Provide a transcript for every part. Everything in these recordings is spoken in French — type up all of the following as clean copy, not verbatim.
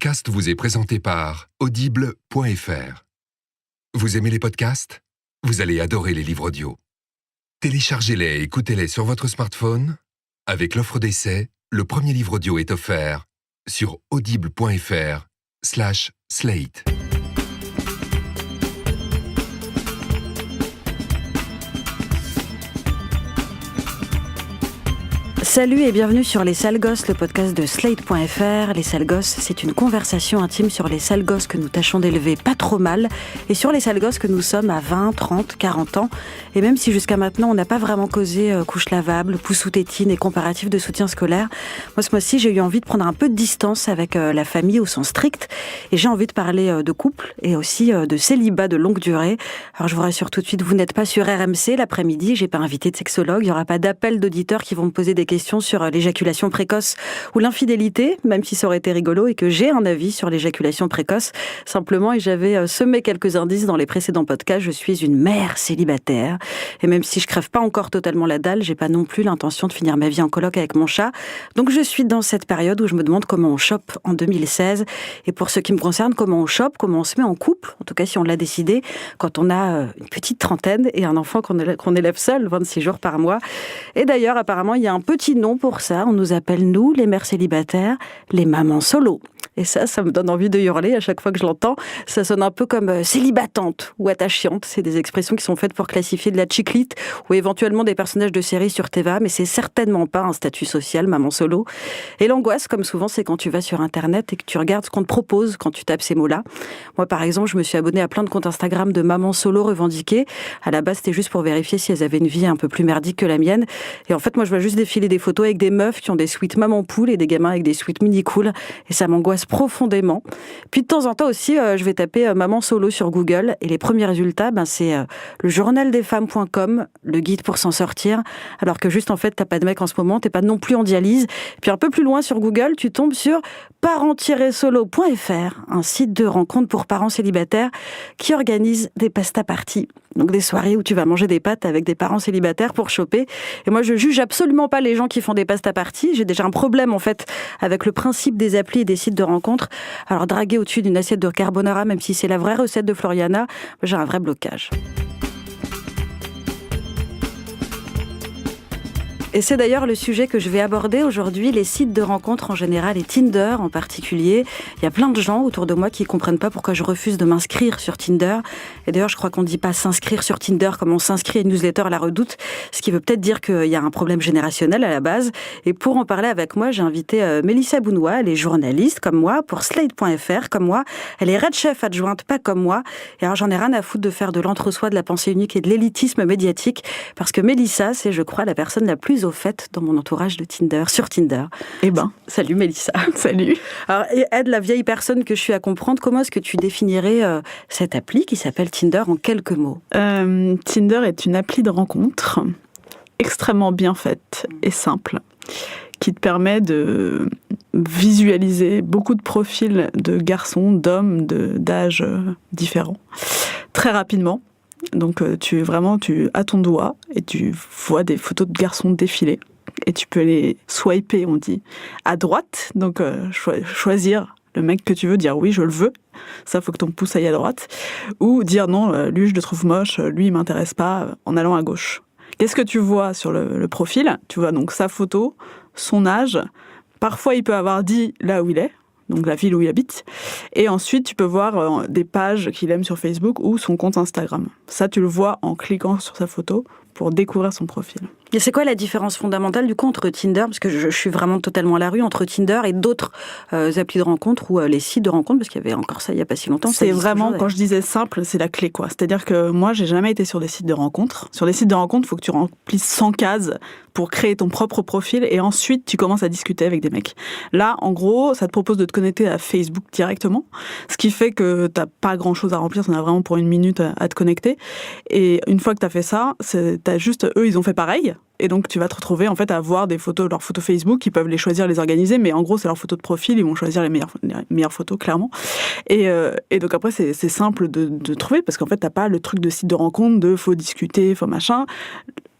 podcast vous est présenté par Audible.fr. Vous aimez les podcasts ? Vous allez adorer les livres audio. Téléchargez-les et écoutez-les sur votre smartphone. Avec l'offre d'essai, le premier livre audio est offert sur audible.fr/slate. Salut et bienvenue sur Les Sales Gosses, le podcast de Slate.fr. Les Sales Gosses, c'est une conversation intime sur les sales gosses que nous tâchons d'élever pas trop mal et sur les sales gosses que nous sommes à 20, 30, 40 ans. Et même si jusqu'à maintenant on n'a pas vraiment causé couche lavable, pouce ou tétine et comparatif de soutien scolaire, moi ce mois-ci j'ai eu envie de prendre un peu de distance avec la famille au sens strict et j'ai envie de parler de couple et aussi de célibat de longue durée. Alors je vous rassure tout de suite, vous n'êtes pas sur RMC l'après-midi, j'ai pas invité de sexologue, il n'y aura pas d'appel d'auditeurs qui vont me poser des questions sur l'éjaculation précoce ou l'infidélité, même si ça aurait été rigolo et que j'ai un avis sur l'éjaculation précoce. Simplement, et j'avais semé quelques indices dans les précédents podcasts, je suis une mère célibataire. Et même si je crève pas encore totalement la dalle, j'ai pas non plus l'intention de finir ma vie en coloc avec mon chat. Donc je suis dans cette période où je me demande comment on chope en 2016. Et pour ce qui me concerne, comment on chope, comment on se met en couple, en tout cas si on l'a décidé, quand on a une petite trentaine et un enfant qu'on élève seul, 26 jours par mois. Et d'ailleurs, apparemment, il y a un petit nom pour ça. On nous appelle, nous, les mères célibataires, les mamans solo. Et ça me donne envie de hurler à chaque fois que je l'entends. Ça sonne un peu comme célibatante ou attachante. C'est des expressions qui sont faites pour classifier de la chiclite ou éventuellement des personnages de séries sur TVA, mais c'est certainement pas un statut social, maman solo. Et l'angoisse, comme souvent, c'est quand tu vas sur Internet et que tu regardes ce qu'on te propose quand tu tapes ces mots-là. Moi, par exemple, je me suis abonnée à plein de comptes Instagram de mamans solo revendiquées. À la base, c'était juste pour vérifier si elles avaient une vie un peu plus merdique que la mienne. Et en fait, moi, je vois juste défiler des photos avec des meufs qui ont des suites maman poule et des gamins avec des suites mini cool. Et ça m'angoisse profondément. Puis de temps en temps aussi, je vais taper maman solo sur Google et les premiers résultats, c'est le journaldesfemmes.com, le guide pour s'en sortir. Alors que juste en fait, t'as pas de mec en ce moment, t'es pas non plus en dialyse. Puis un peu plus loin sur Google, tu tombes sur parents-solo.fr, un site de rencontre pour parents célibataires qui organise des pasta parties. Donc des soirées où tu vas manger des pâtes avec des parents célibataires pour choper. Et moi, je juge absolument pas les gens qui font des pasta parties. J'ai déjà un problème en fait avec le principe des applis et des sites de rencontres. Alors draguer au-dessus d'une assiette de carbonara, même si c'est la vraie recette de Floriana, j'ai un vrai blocage. Et c'est d'ailleurs le sujet que je vais aborder aujourd'hui, les sites de rencontres en général et Tinder en particulier. Il y a plein de gens autour de moi qui comprennent pas pourquoi je refuse de m'inscrire sur Tinder. Et d'ailleurs, je crois qu'on ne dit pas s'inscrire sur Tinder comme on s'inscrit à une newsletter à la Redoute, ce qui veut peut-être dire qu'il y a un problème générationnel à la base. Et pour en parler avec moi, j'ai invité Mélissa Bounoua. Elle est journaliste comme moi pour Slate.fr comme moi. Elle est Red Chef adjointe, pas comme moi. Et alors, j'en ai rien à foutre de faire de l'entre-soi, de la pensée unique et de l'élitisme médiatique, parce que Mélissa, c'est, je crois, la personne la plus au fait dans mon entourage de Tinder, sur Tinder. Eh ben. Salut Mélissa. Salut. Alors, aide la vieille personne que je suis à comprendre, comment est-ce que tu définirais cette appli qui s'appelle Tinder en quelques mots ? Tinder est une appli de rencontre extrêmement bien faite et simple, qui te permet de visualiser beaucoup de profils de garçons, d'hommes, d'âges différents, très rapidement. Donc tu as ton doigt et tu vois des photos de garçons défiler et tu peux les swiper, on dit, à droite, donc choisir le mec que tu veux, dire oui je le veux, ça faut que ton pouce aille à droite, ou dire non, lui je le trouve moche, lui il m'intéresse pas, en allant à gauche. Qu'est-ce que tu vois sur le profil ? Tu vois donc sa photo, son âge, parfois il peut avoir dit là où il est, donc la ville où il habite, et ensuite tu peux voir des pages qu'il aime sur Facebook ou son compte Instagram. Ça, tu le vois en cliquant sur sa photo pour découvrir son profil. Et c'est quoi la différence fondamentale du coup entre Tinder, parce que je suis vraiment totalement à la rue, entre Tinder et d'autres applis de rencontres ou les sites de rencontres, parce qu'il y avait encore ça il n'y a pas si longtemps. C'est vraiment, quand je disais simple, c'est la clé, quoi. C'est-à-dire que moi, j'ai jamais été sur des sites de rencontres. Sur les sites de rencontres, il faut que tu remplisses 100 cases pour créer ton propre profil et ensuite tu commences à discuter avec des mecs. Là, en gros, ça te propose de te connecter à Facebook directement, ce qui fait que t'as pas grand-chose à remplir, t'en as vraiment pour une minute à te connecter. Et une fois que t'as fait ça, t'as juste, eux, ils ont fait pareil. Et donc, tu vas te retrouver en fait à voir des photos, leurs photos Facebook, ils peuvent les choisir, les organiser, mais en gros, c'est leurs photos de profil, ils vont choisir les meilleures photos, clairement. Et donc après, c'est simple de trouver, parce qu'en fait, t'as pas le truc de site de rencontre, de faut discuter, faut machin.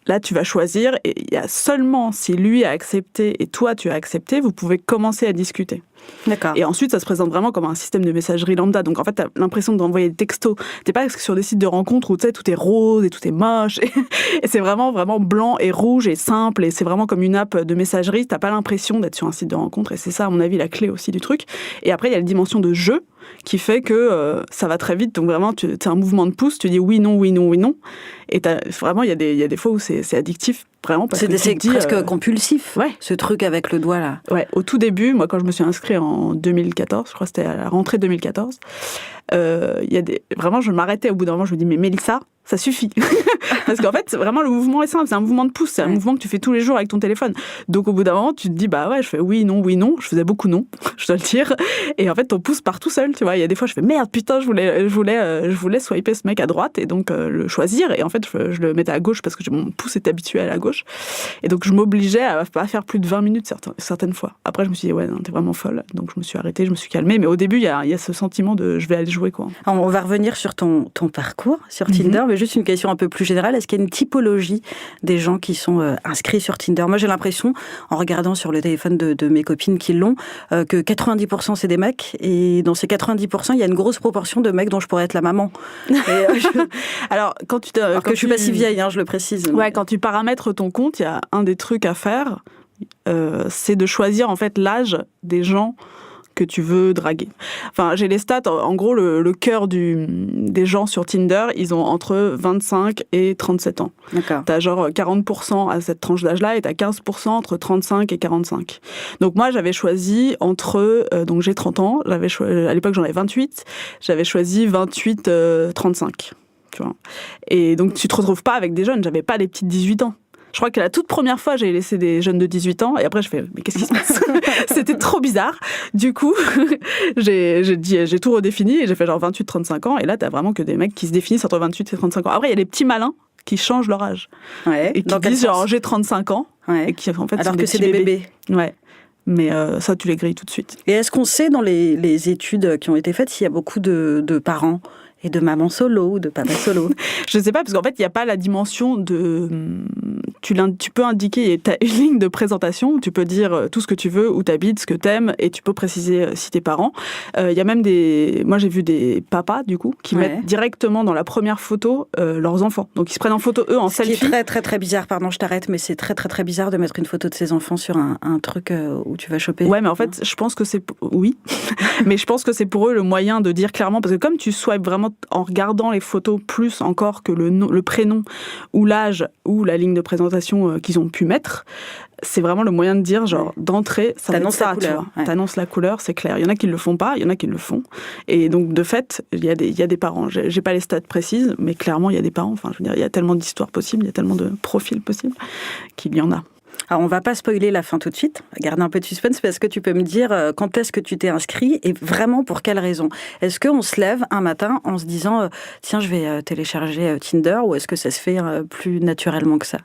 Là, tu vas choisir, et il y a seulement si lui a accepté et toi tu as accepté, vous pouvez commencer à discuter. D'accord. Et ensuite, ça se présente vraiment comme un système de messagerie lambda. Donc, en fait, t'as l'impression d'envoyer des textos. T'es pas sur des sites de rencontres où, tu sais, tout est rose et tout est moche. Et c'est vraiment, vraiment blanc et rouge et simple. Et c'est vraiment comme une app de messagerie. T'as pas l'impression d'être sur un site de rencontre. Et c'est ça, à mon avis, la clé aussi du truc. Et après, il y a la dimension de jeu qui fait que ça va très vite. Donc, vraiment, c'est un mouvement de pouce. Tu dis oui, non, oui, non, oui, non. Et vraiment, il y a des fois où c'est addictif. Vraiment, parce que c'est tu te dis, presque compulsif, ouais. Ce truc avec le doigt là. Ouais, au tout début, moi quand je me suis inscrite en 2014, je crois que c'était à la rentrée 2014, vraiment je m'arrêtais au bout d'un moment, je me dis mais Mélissa, ça suffit. Parce qu'en fait, vraiment le mouvement est simple, c'est un mouvement de pouce, c'est un mouvement que tu fais tous les jours avec ton téléphone. Donc au bout d'un moment, tu te dis bah ouais, je fais oui, non, je faisais beaucoup non, je dois le dire. Et en fait, ton pouce part tout seul, tu vois. Il y a des fois je fais merde, putain, je voulais swiper ce mec à droite et donc le choisir et en fait je le mettais à gauche parce que mon pouce était habitué à la gauche. Et donc, je m'obligeais à pas faire plus de 20 minutes certaines fois. Après, je me suis dit, ouais, non, t'es vraiment folle. Donc, je me suis arrêtée, je me suis calmée. Mais au début, il y a ce sentiment de je vais aller jouer, quoi. Alors, on va revenir sur ton parcours sur Tinder, mais juste une question un peu plus générale. Est-ce qu'il y a une typologie des gens qui sont inscrits sur Tinder ? Moi, j'ai l'impression, en regardant sur le téléphone de mes copines qui l'ont, que 90% c'est des mecs. Et dans ces 90%, il y a une grosse proportion de mecs dont je pourrais être la maman. Alors, quand je suis pas si vieille, je le précise. Ouais, quand tu paramètres ton compte, il y a un des trucs à faire, c'est de choisir en fait l'âge des gens que tu veux draguer. Enfin, j'ai les stats, en gros, le cœur des gens sur Tinder, ils ont entre 25 et 37 ans. D'accord. T'as genre 40% à cette tranche d'âge-là et t'as 15% entre 35 et 45. Donc moi, j'avais choisi donc j'ai 30 ans, à l'époque j'en avais 28, j'avais choisi 28-35. Tu vois. Et donc tu te retrouves pas avec des jeunes, j'avais pas les petites 18 ans. Je crois que la toute première fois, j'ai laissé des jeunes de 18 ans et après je fais mais qu'est-ce qui se passe ? C'était trop bizarre. Du coup, j'ai tout redéfini et j'ai fait genre 28-35 ans et là t'as vraiment que des mecs qui se définissent entre 28 et 35 ans. Après il y a des petits malins qui changent leur âge. Ouais. Et qui disent genre j'ai 35 ans et qui en fait alors sont que c'est des bébés. Ouais. Mais ça tu les grilles tout de suite. Et est-ce qu'on sait dans les études qui ont été faites s'il y a beaucoup de parents et de maman solo ou de papa solo? Je sais pas, parce qu'en fait, il n'y a pas la dimension de... Tu peux indiquer, tu as une ligne de présentation où tu peux dire tout ce que tu veux, où tu habites, ce que tu aimes, et tu peux préciser si t'es parents. Il y a même Moi, j'ai vu des papas, du coup, qui mettent directement dans la première photo leurs enfants. Donc, ils se prennent en photo, eux, en selfie. Ce qui est très, très, très bizarre. Pardon, je t'arrête, mais c'est très, très, très bizarre de mettre une photo de ses enfants sur un truc où tu vas choper. Ouais, mais en fait, je pense que c'est... Oui. Mais je pense que c'est pour eux le moyen de dire clairement, parce que comme tu swipes vraiment en regardant les photos plus encore que le prénom ou l'âge ou la ligne de présentation qu'ils ont pu mettre, c'est vraiment le moyen de dire, genre, d'entrée, ça va être ça, tu vois. Ouais. T'annonces la couleur, c'est clair. Il y en a qui le font pas, il y en a qui le font. Et donc, de fait, il y a des parents. J'ai pas les stats précises, mais clairement, il y a des parents. Enfin, je veux dire, il y a tellement d'histoires possibles, il y a tellement de profils possibles qu'il y en a. Alors, on va pas spoiler la fin tout de suite, garder un peu de suspense, parce que tu peux me dire quand est-ce que tu t'es inscrit et vraiment pour quelle raison. Est-ce qu'on se lève un matin en se disant tiens, je vais télécharger Tinder, ou est-ce que ça se fait plus naturellement que ça ?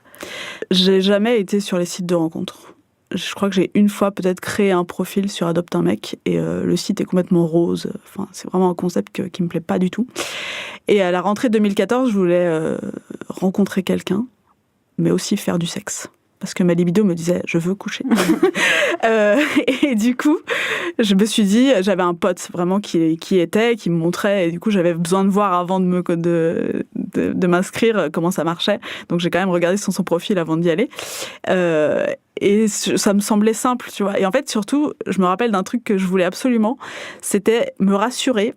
J'ai jamais été sur les sites de rencontres. Je crois que j'ai une fois peut-être créé un profil sur Adopte un mec et le site est complètement rose. Enfin, c'est vraiment un concept qui me plaît pas du tout. Et à la rentrée 2014, je voulais rencontrer quelqu'un, mais aussi faire du sexe. Parce que ma libido me disait, je veux coucher. Et du coup, je me suis dit, j'avais un pote vraiment qui me montrait, et du coup, j'avais besoin de voir avant de m'inscrire comment ça marchait. Donc, j'ai quand même regardé son profil avant d'y aller. Et ça me semblait simple, tu vois. Et en fait, surtout, je me rappelle d'un truc que je voulais absolument, c'était me rassurer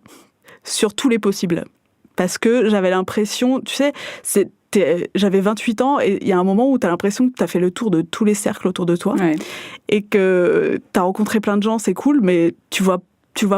sur tous les possibles. Parce que j'avais l'impression, tu sais, j'avais 28 ans et il y a un moment où tu as l'impression que tu as fait le tour de tous les cercles autour de toi et que tu as rencontré plein de gens, c'est cool, mais tu vois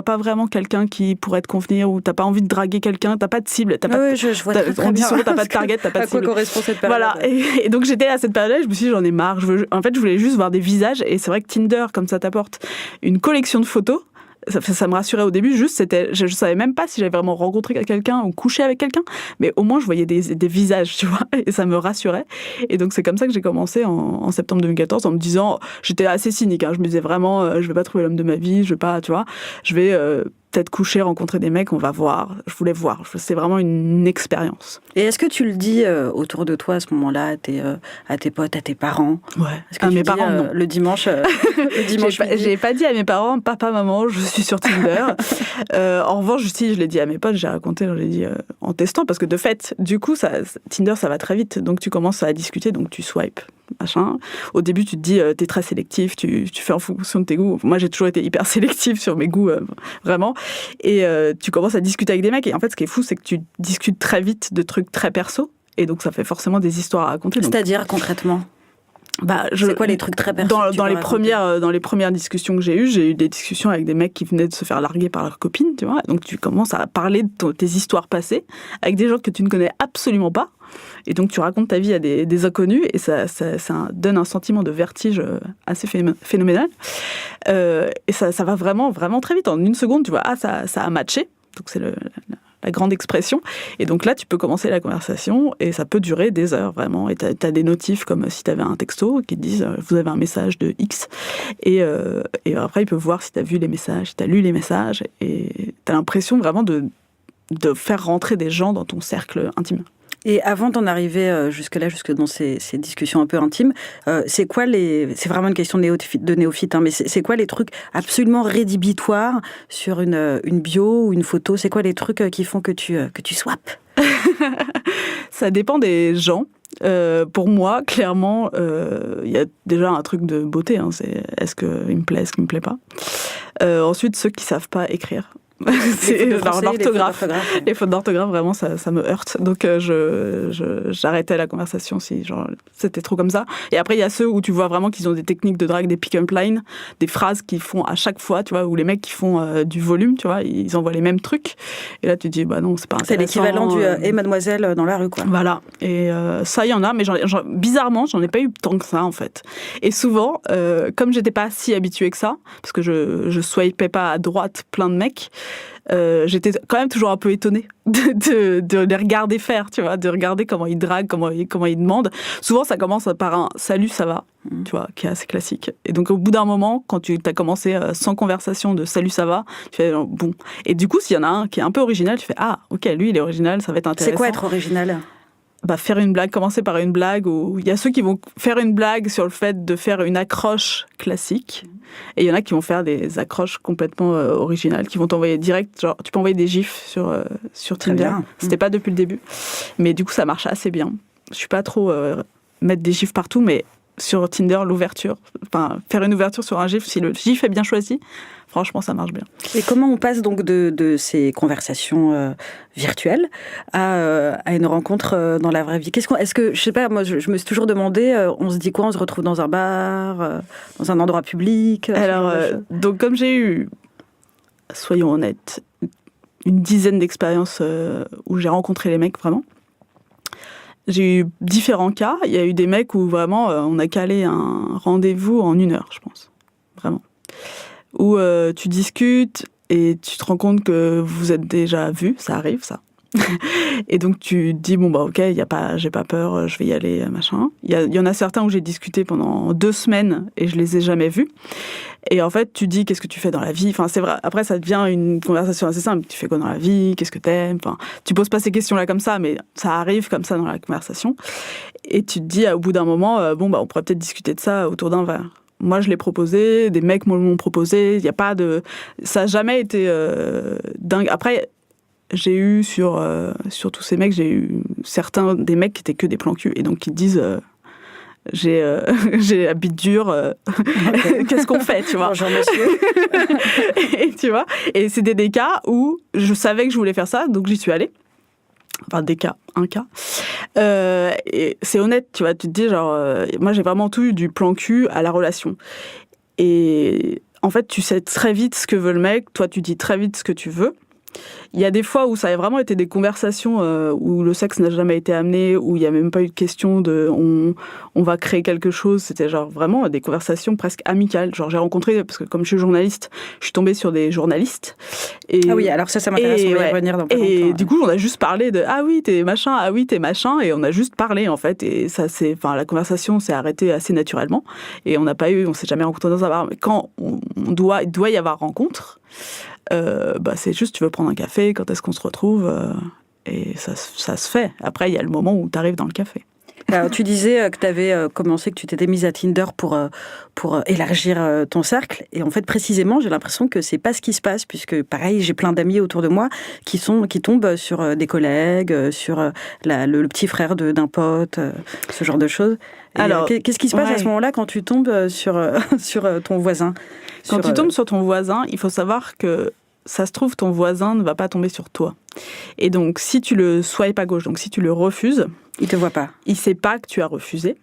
pas vraiment quelqu'un qui pourrait te convenir ou t'as pas envie de draguer quelqu'un, t'as pas de cible, je vois très bien. T'as pas de target, t'as pas de cible. À quoi correspond cette période ? Voilà. Et donc j'étais à cette période-là, je me suis dit j'en ai marre. En fait, je voulais juste voir des visages et c'est vrai que Tinder, comme ça t'apporte une collection de photos. Ça me rassurait au début, je savais même pas si j'avais vraiment rencontré quelqu'un ou couché avec quelqu'un, mais au moins je voyais des visages, tu vois, et ça me rassurait. Et donc c'est comme ça que j'ai commencé en septembre 2014 en me disant, j'étais assez cynique, je me disais vraiment, je vais pas trouver l'homme de ma vie, je vais pas, tu vois, je vais peut-être coucher, rencontrer des mecs, on va voir. Je voulais voir. C'est vraiment une expérience. Et est-ce que tu le dis autour de toi à ce moment-là, à tes potes, à tes parents? Ouais. Est-ce que Mes parents, non. Le dimanche, j'ai pas dit à mes parents, papa, maman, je suis sur Tinder. En revanche, si je l'ai dit à mes potes, j'ai raconté, je l'ai dit en testant, parce que de fait, du coup, Tinder, ça va très vite. Donc tu commences à discuter, donc tu swipes. Machin. Au début, tu te dis, t'es très sélectif, tu fais en fonction de tes goûts. Moi, j'ai toujours été hyper sélectif sur mes goûts, vraiment. Et tu commences à discuter avec des mecs. Et en fait, ce qui est fou, c'est que tu discutes très vite de trucs très perso. Et donc, ça fait forcément des histoires à raconter. C'est-à-dire, concrètement? C'est quoi les trucs très perso dans les premières discussions que j'ai eu des discussions avec des mecs qui venaient de se faire larguer par leur copine, tu vois. Donc, tu commences à parler de tes histoires passées avec des gens que tu ne connais absolument pas. Et donc, tu racontes ta vie à des inconnus et ça donne un sentiment de vertige assez phénoménal. Et ça va vraiment, vraiment très vite. En une seconde, tu vois, ça a matché. Donc, c'est la grande expression. Et donc là, tu peux commencer la conversation et ça peut durer des heures, vraiment. Et tu as des notifs comme si tu avais un texto qui te disent « vous avez un message de X ». Et après, ils peuvent voir si tu as vu les messages, si tu as lu les messages. Et tu as l'impression vraiment de faire rentrer des gens dans ton cercle intime. Et avant d'en arriver jusque dans ces discussions un peu intimes, c'est vraiment une question de néophyte, hein, mais c'est quoi les trucs absolument rédhibitoires sur une bio ou une photo? C'est quoi les trucs qui font que tu swaps? Ça dépend des gens. Pour moi, clairement, il y a déjà un truc de beauté. Hein, c'est est-ce qu'il me plaît, est-ce qu'il me plaît pas. Ensuite, ceux qui savent pas écrire. L'orthographe. Les fautes d'orthographe, vraiment, ça me heurte. Donc, j'arrêtais la conversation si c'était trop comme ça. Et après, il y a ceux où tu vois vraiment qu'ils ont des techniques de drague, des pick-up lines, des phrases qu'ils font à chaque fois, tu vois, où les mecs qui font du volume, tu vois, ils envoient les mêmes trucs. Et là, tu te dis, bah non, c'est pas intéressant. C'est l'équivalent du et mademoiselle dans la rue, quoi. Voilà. Et ça, il y en a, mais bizarrement, j'en ai pas eu tant que ça, en fait. Et souvent, comme j'étais pas si habituée que ça, parce que je swipais pas à droite plein de mecs, j'étais quand même toujours un peu étonnée de les regarder faire, tu vois, de regarder comment ils draguent, comment ils demandent. Souvent, ça commence par un « salut, ça va », tu vois, qui est assez classique. Et donc, au bout d'un moment, quand tu as commencé sans conversation de « salut, ça va », tu fais « bon ». Et du coup, s'il y en a un qui est un peu original, tu fais « ah, ok, lui, il est original, ça va être intéressant ». C'est quoi être original ? Faire une blague, commencer par une blague, où il y a ceux qui vont faire une blague sur le fait de faire une accroche classique, et il y en a qui vont faire des accroches complètement originales, qui vont t'envoyer direct, genre tu peux envoyer des gifs sur Tinder. C'était pas depuis le début, mais du coup ça marche assez bien. Je suis pas trop mettre des gifs partout, mais sur Tinder, faire une ouverture sur un gif, si le gif est bien choisi, franchement, ça marche bien. Et comment on passe donc de ces conversations virtuelles à une rencontre dans la vraie vie? Est-ce que, je sais pas, moi, je me suis toujours demandé, on se dit quoi? On se retrouve dans un bar, dans un endroit public? Alors, donc comme j'ai eu, soyons honnêtes, une dizaine d'expériences où j'ai rencontré les mecs, vraiment. J'ai eu différents cas. Il y a eu des mecs où vraiment on a calé un rendez-vous en 1 heure, je pense. Vraiment. Où tu discutes et tu te rends compte que vous êtes déjà vus, ça arrive, ça. Et donc tu te dis, bon, bah ok, j'ai pas peur, je vais y aller, machin. Il y en a certains où j'ai discuté pendant 2 semaines et je les ai jamais vus. Et en fait, tu dis, qu'est-ce que tu fais dans la vie? Enfin, c'est vrai, après, ça devient une conversation assez simple. Tu fais quoi dans la vie? Qu'est-ce que t'aimes? Enfin, tu poses pas ces questions-là comme ça, mais ça arrive comme ça dans la conversation. Et tu te dis, au bout d'un moment, on pourrait peut-être discuter de ça autour d'un verre. Moi, je l'ai proposé, des mecs me l'ont proposé. Il y a pas de... Ça n'a jamais été dingue. Après, j'ai eu sur tous ces mecs, j'ai eu certains des mecs qui étaient que des plans cul. Et donc, qui te disent... j'ai la bite dure, qu'est-ce qu'on fait, tu vois? Bonjour monsieur. Et tu vois, et c'était des cas où je savais que je voulais faire ça, donc j'y suis allée. Enfin, un cas. Et c'est honnête, tu vois, tu te dis genre, moi j'ai vraiment tout eu du plan cul à la relation. Et en fait, tu sais très vite ce que veut le mec, toi tu dis très vite ce que tu veux. Il y a des fois où ça a vraiment été des conversations où le sexe n'a jamais été amené, où il n'y a même pas eu de question de on va créer quelque chose. C'était genre vraiment des conversations presque amicales. Genre j'ai rencontré, parce que comme je suis journaliste, je suis tombée sur des journalistes. Et, ah oui, alors ça m'intéresse, on va y revenir dans pas longtemps. Et du coup, on a juste parlé de ah oui, t'es machin, et on a juste parlé en fait. Et ça, la conversation s'est arrêtée assez naturellement. Et on s'est jamais rencontrés dans un bar. Mais quand il doit y avoir rencontre, c'est juste tu veux prendre un café, quand est-ce qu'on se retrouve et ça se fait. Après, il y a le moment où tu arrives dans le café. Alors, tu disais que tu avais commencé, que tu t'étais mise à Tinder pour élargir ton cercle. Et en fait, précisément, j'ai l'impression que c'est pas ce qui se passe, puisque pareil, j'ai plein d'amis autour de moi qui tombent sur des collègues, sur le petit frère d'un pote, ce genre de choses. Et alors, qu'est-ce qui se passe à ce moment-là quand tu tombes sur ton voisin? Quand tu tombes sur ton voisin, il faut savoir que ça se trouve, ton voisin ne va pas tomber sur toi. Et donc, si tu le swipes à gauche, donc si tu le refuses, il te voit pas. Il sait pas que tu as refusé.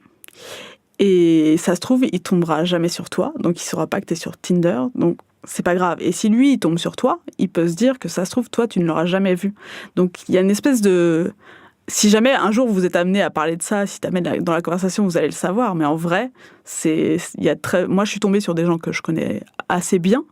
Et ça se trouve, il tombera jamais sur toi. Donc, il saura pas que tu es sur Tinder. Donc, c'est pas grave. Et si lui, il tombe sur toi, il peut se dire que ça se trouve, toi, tu ne l'auras jamais vu. Donc, il y a une espèce de... Si jamais un jour vous êtes amené à parler de ça, si tu amènes dans la conversation, vous allez le savoir. Mais en vrai, moi, je suis tombée sur des gens que je connais assez bien.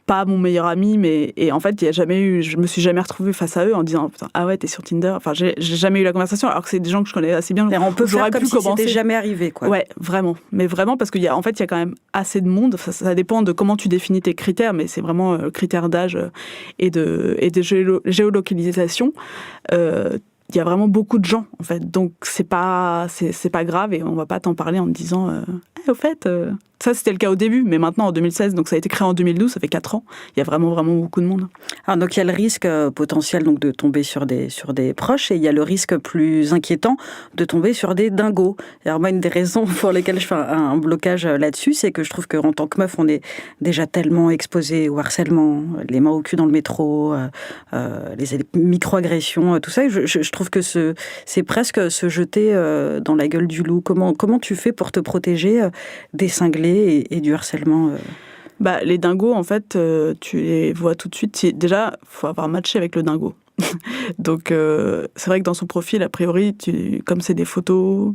Pas mon meilleur ami, et en fait, je me suis jamais retrouvée face à eux en disant ah ouais, t'es sur Tinder. Enfin, j'ai jamais eu la conversation, alors que c'est des gens que je connais assez bien. On peut faire comme si c'était jamais arrivé, quoi. Ouais, vraiment. Mais vraiment, parce qu'il y a quand même assez de monde. Ça dépend de comment tu définis tes critères, mais c'est vraiment critères d'âge et de géolocalisation. Il y a vraiment beaucoup de gens, en fait. Donc, c'est pas grave et on va pas t'en parler en te disant au fait, ça, c'était le cas au début, mais maintenant, en 2016, donc ça a été créé en 2012, ça fait 4 ans. Il y a vraiment, vraiment beaucoup de monde. Alors, donc, il y a le risque potentiel donc, de tomber sur des proches et il y a le risque plus inquiétant de tomber sur des dingos. Alors, moi, une des raisons pour lesquelles je fais un blocage là-dessus, c'est que je trouve qu'en tant que meuf, on est déjà tellement exposé au harcèlement, les mains au cul dans le métro, les micro-agressions, tout ça. Je trouve que c'est presque se jeter dans la gueule du loup. Comment tu fais pour te protéger des cinglés et du harcèlement Les dingos, en fait, tu les vois tout de suite. Déjà, il faut avoir matché avec le dingo. Donc, c'est vrai que dans son profil, a priori, comme c'est des photos,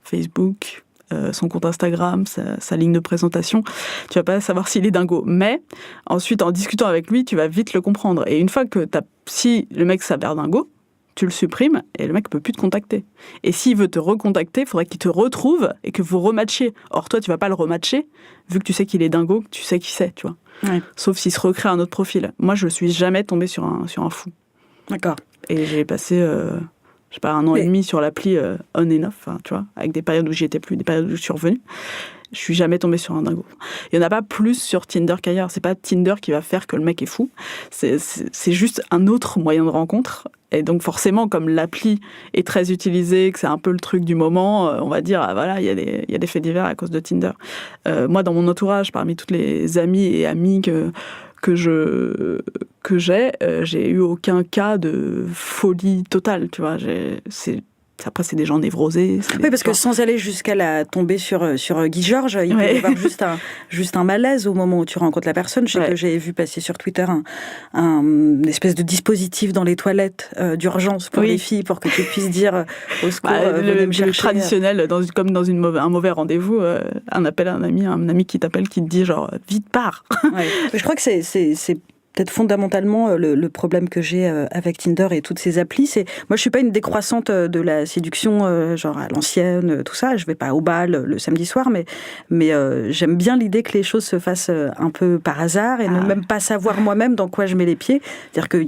Facebook, son compte Instagram, sa ligne de présentation, tu vas pas savoir s'il est dingo. Mais ensuite, en discutant avec lui, tu vas vite le comprendre. Et une fois que si le mec s'avère dingo, tu le supprimes et le mec ne peut plus te contacter. Et s'il veut te recontacter, il faudrait qu'il te retrouve et que vous rematchiez. Or, toi, tu ne vas pas le rematcher, vu que tu sais qu'il est dingo, que tu sais qui c'est, tu vois. Ouais. Sauf s'il se recrée un autre profil. Moi, je ne suis jamais tombée sur un fou. D'accord. Et j'ai passé, 1 an et demi sur l'appli on and off, tu vois, avec des périodes où j'y étais plus, des périodes où je suis revenue. Je suis jamais tombée sur un dingo. Il n'y en a pas plus sur Tinder qu'ailleurs. C'est pas Tinder qui va faire que le mec est fou. C'est juste un autre moyen de rencontre. Et donc forcément, comme l'appli est très utilisée, que c'est un peu le truc du moment, on va dire, voilà, il y a des faits divers à cause de Tinder. Moi, dans mon entourage, parmi toutes les amies et amis que j'ai eu aucun cas de folie totale, tu vois. Après, c'est des gens névrosés. Oui, parce que sans aller jusqu'à tomber sur Guy Georges, il peut y avoir juste un malaise au moment où tu rencontres la personne. Je sais que j'ai vu passer sur Twitter une espèce de dispositif dans les toilettes d'urgence pour les filles, pour que tu puisses dire au secours, venez me chercher. Le traditionnel, comme dans un mauvais rendez-vous, un appel à un ami qui t'appelle, qui te dit genre, vite pars. Ouais. Je crois que c'est peut-être fondamentalement le problème que j'ai avec Tinder et toutes ces applis, moi je suis pas une décroissante de la séduction genre à l'ancienne, tout ça. Je vais pas au bal le samedi soir, mais j'aime bien l'idée que les choses se fassent un peu par hasard et ne même pas savoir moi-même dans quoi je mets les pieds. C'est-à-dire que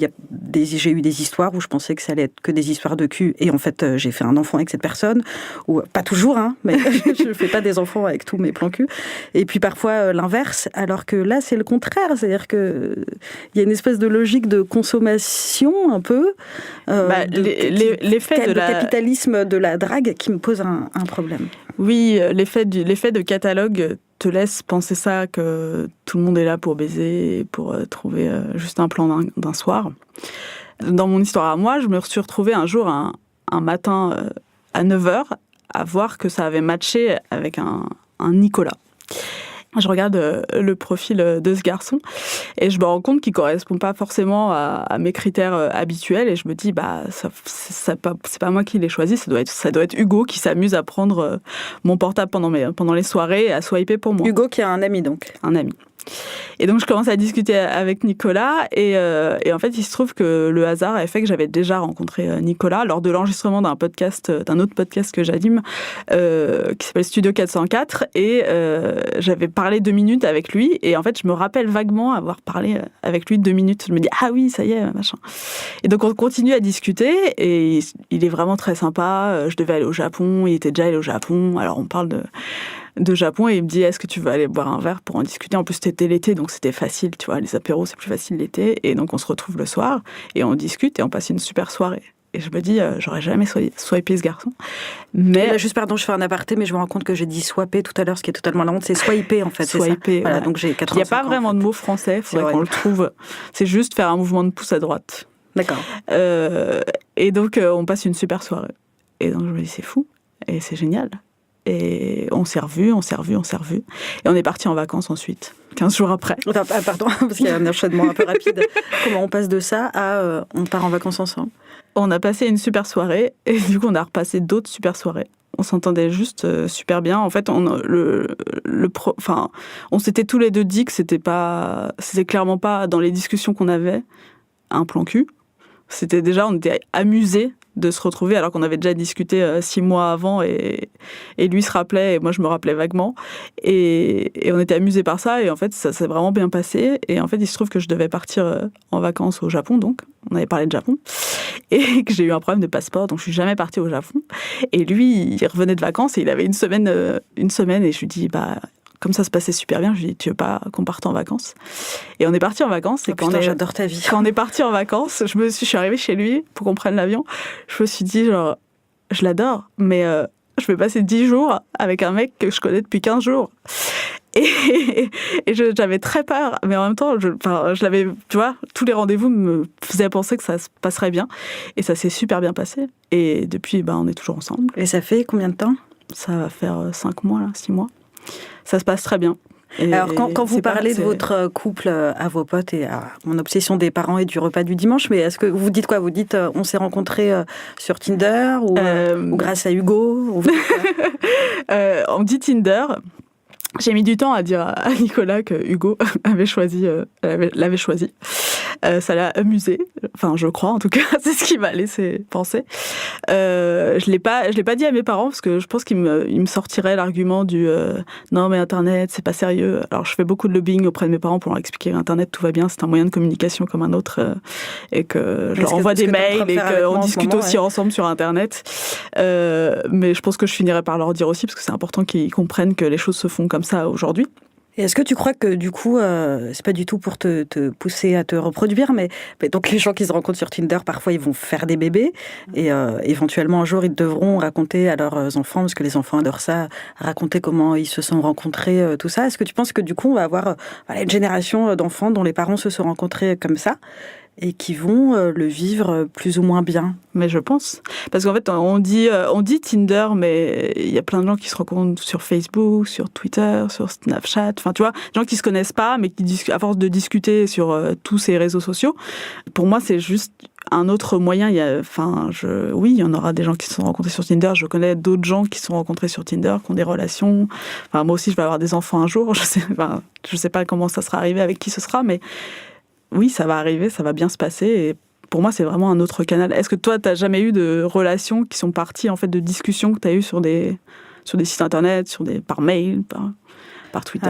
j'ai eu des histoires où je pensais que ça allait être que des histoires de cul et en fait j'ai fait un enfant avec cette personne, ou pas toujours, mais je fais pas des enfants avec tous mes plans cul. Et puis parfois l'inverse, alors que là c'est le contraire, c'est-à-dire que il y a une espèce de logique de consommation un peu, l'effet de capitalisme de la drague qui me pose un problème. Oui, l'effet de catalogue te laisse penser ça, que tout le monde est là pour baiser, pour trouver juste un plan d'un soir. Dans mon histoire à moi, je me suis retrouvée un jour, un matin à 9h, à voir que ça avait matché avec un Nicolas. Je regarde le profil de ce garçon et je me rends compte qu'il ne correspond pas forcément à mes critères habituels et je me dis, c'est pas moi qui l'ai choisi, ça doit être Hugo qui s'amuse à prendre mon portable pendant les soirées et à swiper pour moi. Hugo qui a un ami donc. Un ami. Et donc, je commence à discuter avec Nicolas. Et en fait, il se trouve que le hasard a fait que j'avais déjà rencontré Nicolas lors de l'enregistrement d'un autre podcast que j'anime, qui s'appelle Studio 404. Et j'avais parlé 2 minutes avec lui. Et en fait, je me rappelle vaguement avoir parlé avec lui 2 minutes. Je me dis, ah oui, ça y est, machin. Et donc, on continue à discuter. Et il est vraiment très sympa. Je devais aller au Japon. Il était déjà allé au Japon. Alors, on parle de Japon et il me dit est-ce que tu veux aller boire un verre pour en discuter. En plus c'était l'été donc c'était facile, tu vois, les apéros c'est plus facile l'été et donc on se retrouve le soir et on discute et on passe une super soirée. Et je me dis j'aurais jamais swipé ce garçon. Mais là, juste pardon, je fais un aparté mais je me rends compte que j'ai dit swapé tout à l'heure, ce qui est totalement la honte, c'est swiper en fait, swiper, c'est ça. Voilà, ouais. donc j'ai 85 ans. Il n'y a pas vraiment de mot français, il faudrait qu'on le trouve. C'est juste faire un mouvement de pouce à droite. D'accord. Et donc on passe une super soirée. Et donc je me dis c'est fou et c'est génial. Et on s'est revus. Et on est partis en vacances ensuite, 15 jours après. Enfin, pardon, parce qu'il y a un enchaînement un peu rapide. Comment on passe de ça à on part en vacances ensemble? On a passé une super soirée, et du coup, on a repassé d'autres super soirées. On s'entendait juste super bien. En fait, on s'était tous les deux dit que c'était clairement pas dans les discussions qu'on avait un plan cul. On était amusés de se retrouver alors qu'on avait déjà discuté 6 mois avant et lui se rappelait et moi je me rappelais vaguement et on était amusés par ça et en fait ça s'est vraiment bien passé et en fait il se trouve que je devais partir en vacances au Japon, donc on avait parlé de Japon et que j'ai eu un problème de passeport donc je suis jamais partie au Japon et lui il revenait de vacances et il avait une semaine et je lui dis comme ça se passait super bien, je lui ai dit, tu veux pas qu'on parte en vacances? Et on est parti en vacances. Et j'adore ta vie. Quand on est parti en vacances, je suis arrivée chez lui pour qu'on prenne l'avion. Je me suis dit, genre, je l'adore, mais je vais passer 10 jours avec un mec que je connais depuis 15 jours. Et j'avais très peur, mais en même temps, je l'avais, tu vois, tous les rendez-vous me faisaient penser que ça se passerait bien. Et ça s'est super bien passé. Et depuis, on est toujours ensemble. Et ça fait combien de temps? Ça va faire 5 mois, 6 mois. Ça se passe très bien. Alors, quand vous parlez de votre couple à vos potes et à mon obsession des parents et du repas du dimanche, mais est-ce que vous dites quoi? Vous dites on s'est rencontrés sur Tinder ou grâce à Hugo? On dit Tinder. J'ai mis du temps à dire à Nicolas que Hugo l'avait choisi. Ça l'a amusé. Enfin, je crois, en tout cas. C'est ce qui m'a laissé penser. Je l'ai pas dit à mes parents parce que je pense qu'ils me sortiraient l'argument du non, mais Internet, c'est pas sérieux. Alors, je fais beaucoup de lobbying auprès de mes parents pour leur expliquer qu'Internet, tout va bien, c'est un moyen de communication comme un autre et que je leur envoie des mails et qu'on discute aussi ensemble sur Internet. Mais je pense que je finirai par leur dire aussi parce que c'est important qu'ils comprennent que les choses se font comme ça aujourd'hui. Et est-ce que tu crois que du coup, c'est pas du tout pour te pousser à te reproduire, mais donc les gens qui se rencontrent sur Tinder, parfois ils vont faire des bébés et éventuellement un jour ils devront raconter à leurs enfants, parce que les enfants adorent ça, raconter comment ils se sont rencontrés, tout ça. Est-ce que tu penses que du coup on va avoir une génération d'enfants dont les parents se sont rencontrés comme ça et qui vont le vivre plus ou moins bien? Mais je pense. Parce qu'en fait, on dit Tinder, mais il y a plein de gens qui se rencontrent sur Facebook, sur Twitter, sur Snapchat. Enfin, tu vois, des gens qui se connaissent pas, mais qui, à force de discuter sur tous ces réseaux sociaux, pour moi, c'est juste un autre moyen. Oui, il y en aura des gens qui se sont rencontrés sur Tinder. Je connais d'autres gens qui se sont rencontrés sur Tinder, qui ont des relations. Enfin, moi aussi, je vais avoir des enfants un jour. Je sais pas comment ça sera arrivé, avec qui ce sera, mais oui, ça va arriver, ça va bien se passer. Et pour moi, c'est vraiment un autre canal. Est-ce que toi, tu n'as jamais eu de relations qui sont parties en fait, de discussions que tu as eues sur des sites internet, par mail, par Twitter?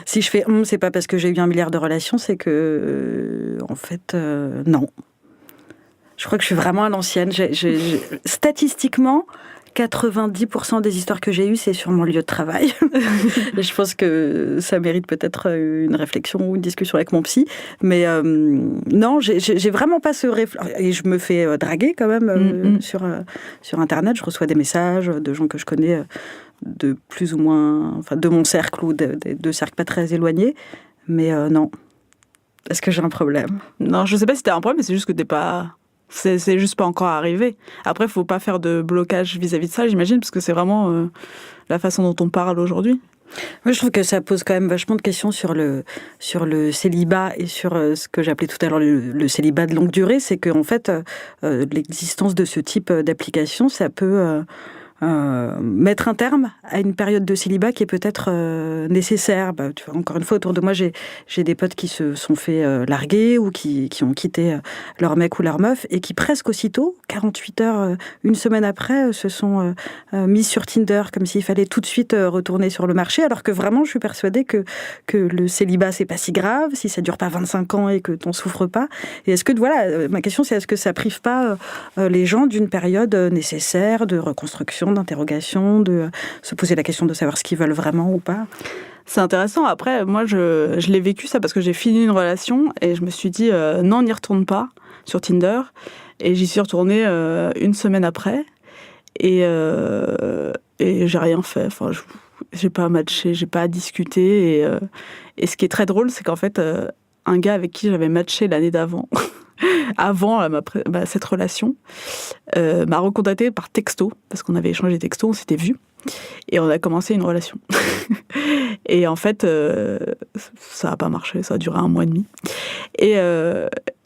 Si je fais c'est pas parce que j'ai eu 1 milliard de relations, c'est que, en fait, non. Je crois que je suis vraiment à l'ancienne. Statistiquement, 90% des histoires que j'ai eues, c'est sur mon lieu de travail. Et je pense que ça mérite peut-être une réflexion ou une discussion avec mon psy. Mais non, j'ai vraiment pas ce réflexe. Et je me fais draguer quand même sur Internet. Je reçois des messages de gens que je connais de plus ou moins, enfin, de mon cercle ou de cercles pas très éloignés. Mais non. Est-ce que j'ai un problème? Non, je sais pas si t'as un problème, mais c'est juste que t'es pas... C'est juste pas encore arrivé. Après, il faut pas faire de blocage vis-à-vis de ça, j'imagine, parce que c'est vraiment la façon dont on parle aujourd'hui. Moi, je trouve que ça pose quand même vachement de questions sur le célibat et sur ce que j'appelais tout à l'heure le célibat de longue durée. C'est qu'en fait, l'existence de ce type d'application, ça peut mettre un terme à une période de célibat qui est peut-être nécessaire. Tu vois, encore une fois, autour de moi, j'ai des potes qui se sont fait larguer ou qui ont quitté leur mec ou leur meuf et qui presque aussitôt, 48 heures, une semaine après, se sont mis sur Tinder comme s'il fallait tout de suite retourner sur le marché, alors que vraiment, je suis persuadée que le célibat, c'est pas si grave, si ça dure pas 25 ans et que t'en souffres pas. Et est-ce que, voilà, ma question, c'est est-ce que ça prive pas les gens d'une période nécessaire de reconstruction, d'interrogation, de se poser la question de savoir ce qu'ils veulent vraiment ou pas? C'est intéressant. Après, moi, je l'ai vécu ça parce que j'ai fini une relation et je me suis dit non, n'y retourne pas sur Tinder. Et j'y suis retournée une semaine après et j'ai rien fait. Enfin, j'ai pas matché, j'ai pas discuté. Et ce qui est très drôle, c'est qu'en fait, un gars avec qui j'avais matché l'année d'avant, avant cette relation, m'a recontacté par texto, parce qu'on avait échangé des textos, on s'était vus, et on a commencé une relation. Et en fait, ça n'a pas marché, ça a duré 1 mois et demi.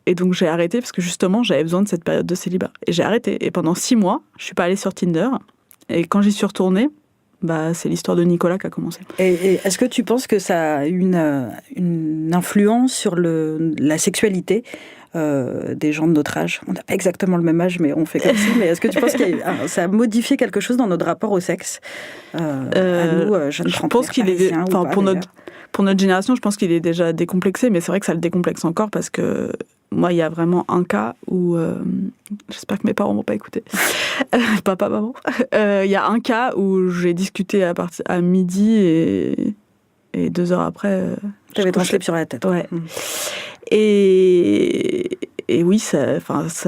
Et donc j'ai arrêté, parce que justement, j'avais besoin de cette période de célibat. Et j'ai arrêté. Et pendant 6 mois, je ne suis pas allée sur Tinder. Et quand j'y suis retournée, c'est l'histoire de Nicolas qui a commencé. Et est-ce que tu penses que ça a une influence sur la sexualité des gens de notre âge? On n'a pas exactement le même âge, mais on fait comme si. Mais est-ce que tu penses que ça a modifié quelque chose dans notre rapport au sexe à nous, jeunes je pense qu'il est, pour notre génération, je pense qu'il est déjà décomplexé, mais c'est vrai que ça le décomplexe encore parce que moi, il y a vraiment un cas où... j'espère que mes parents ne vont pas écouter. Papa, maman. Il y a un cas où j'ai discuté à midi et 2 heures après... Tu avais ton slip sur la tête. Ouais. Et oui, ça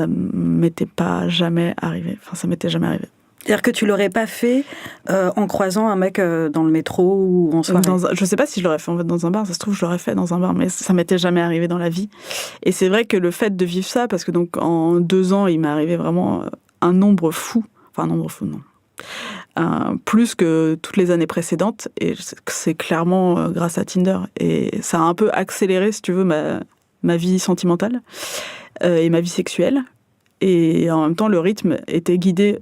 m'était pas jamais arrivé. Enfin, ça m'était jamais arrivé. C'est-à-dire que tu l'aurais pas fait en croisant un mec dans le métro ou en soirée? Je sais pas si je l'aurais fait en fait dans un bar. Ça se trouve, je l'aurais fait dans un bar, mais ça m'était jamais arrivé dans la vie. Et c'est vrai que le fait de vivre ça, parce que donc en 2 ans, il m'est arrivé vraiment un nombre fou. Enfin, un nombre fou, non. Plus que toutes les années précédentes. Et c'est clairement grâce à Tinder. Et ça a un peu accéléré, si tu veux, ma vie sentimentale et ma vie sexuelle. Et en même temps, le rythme était guidé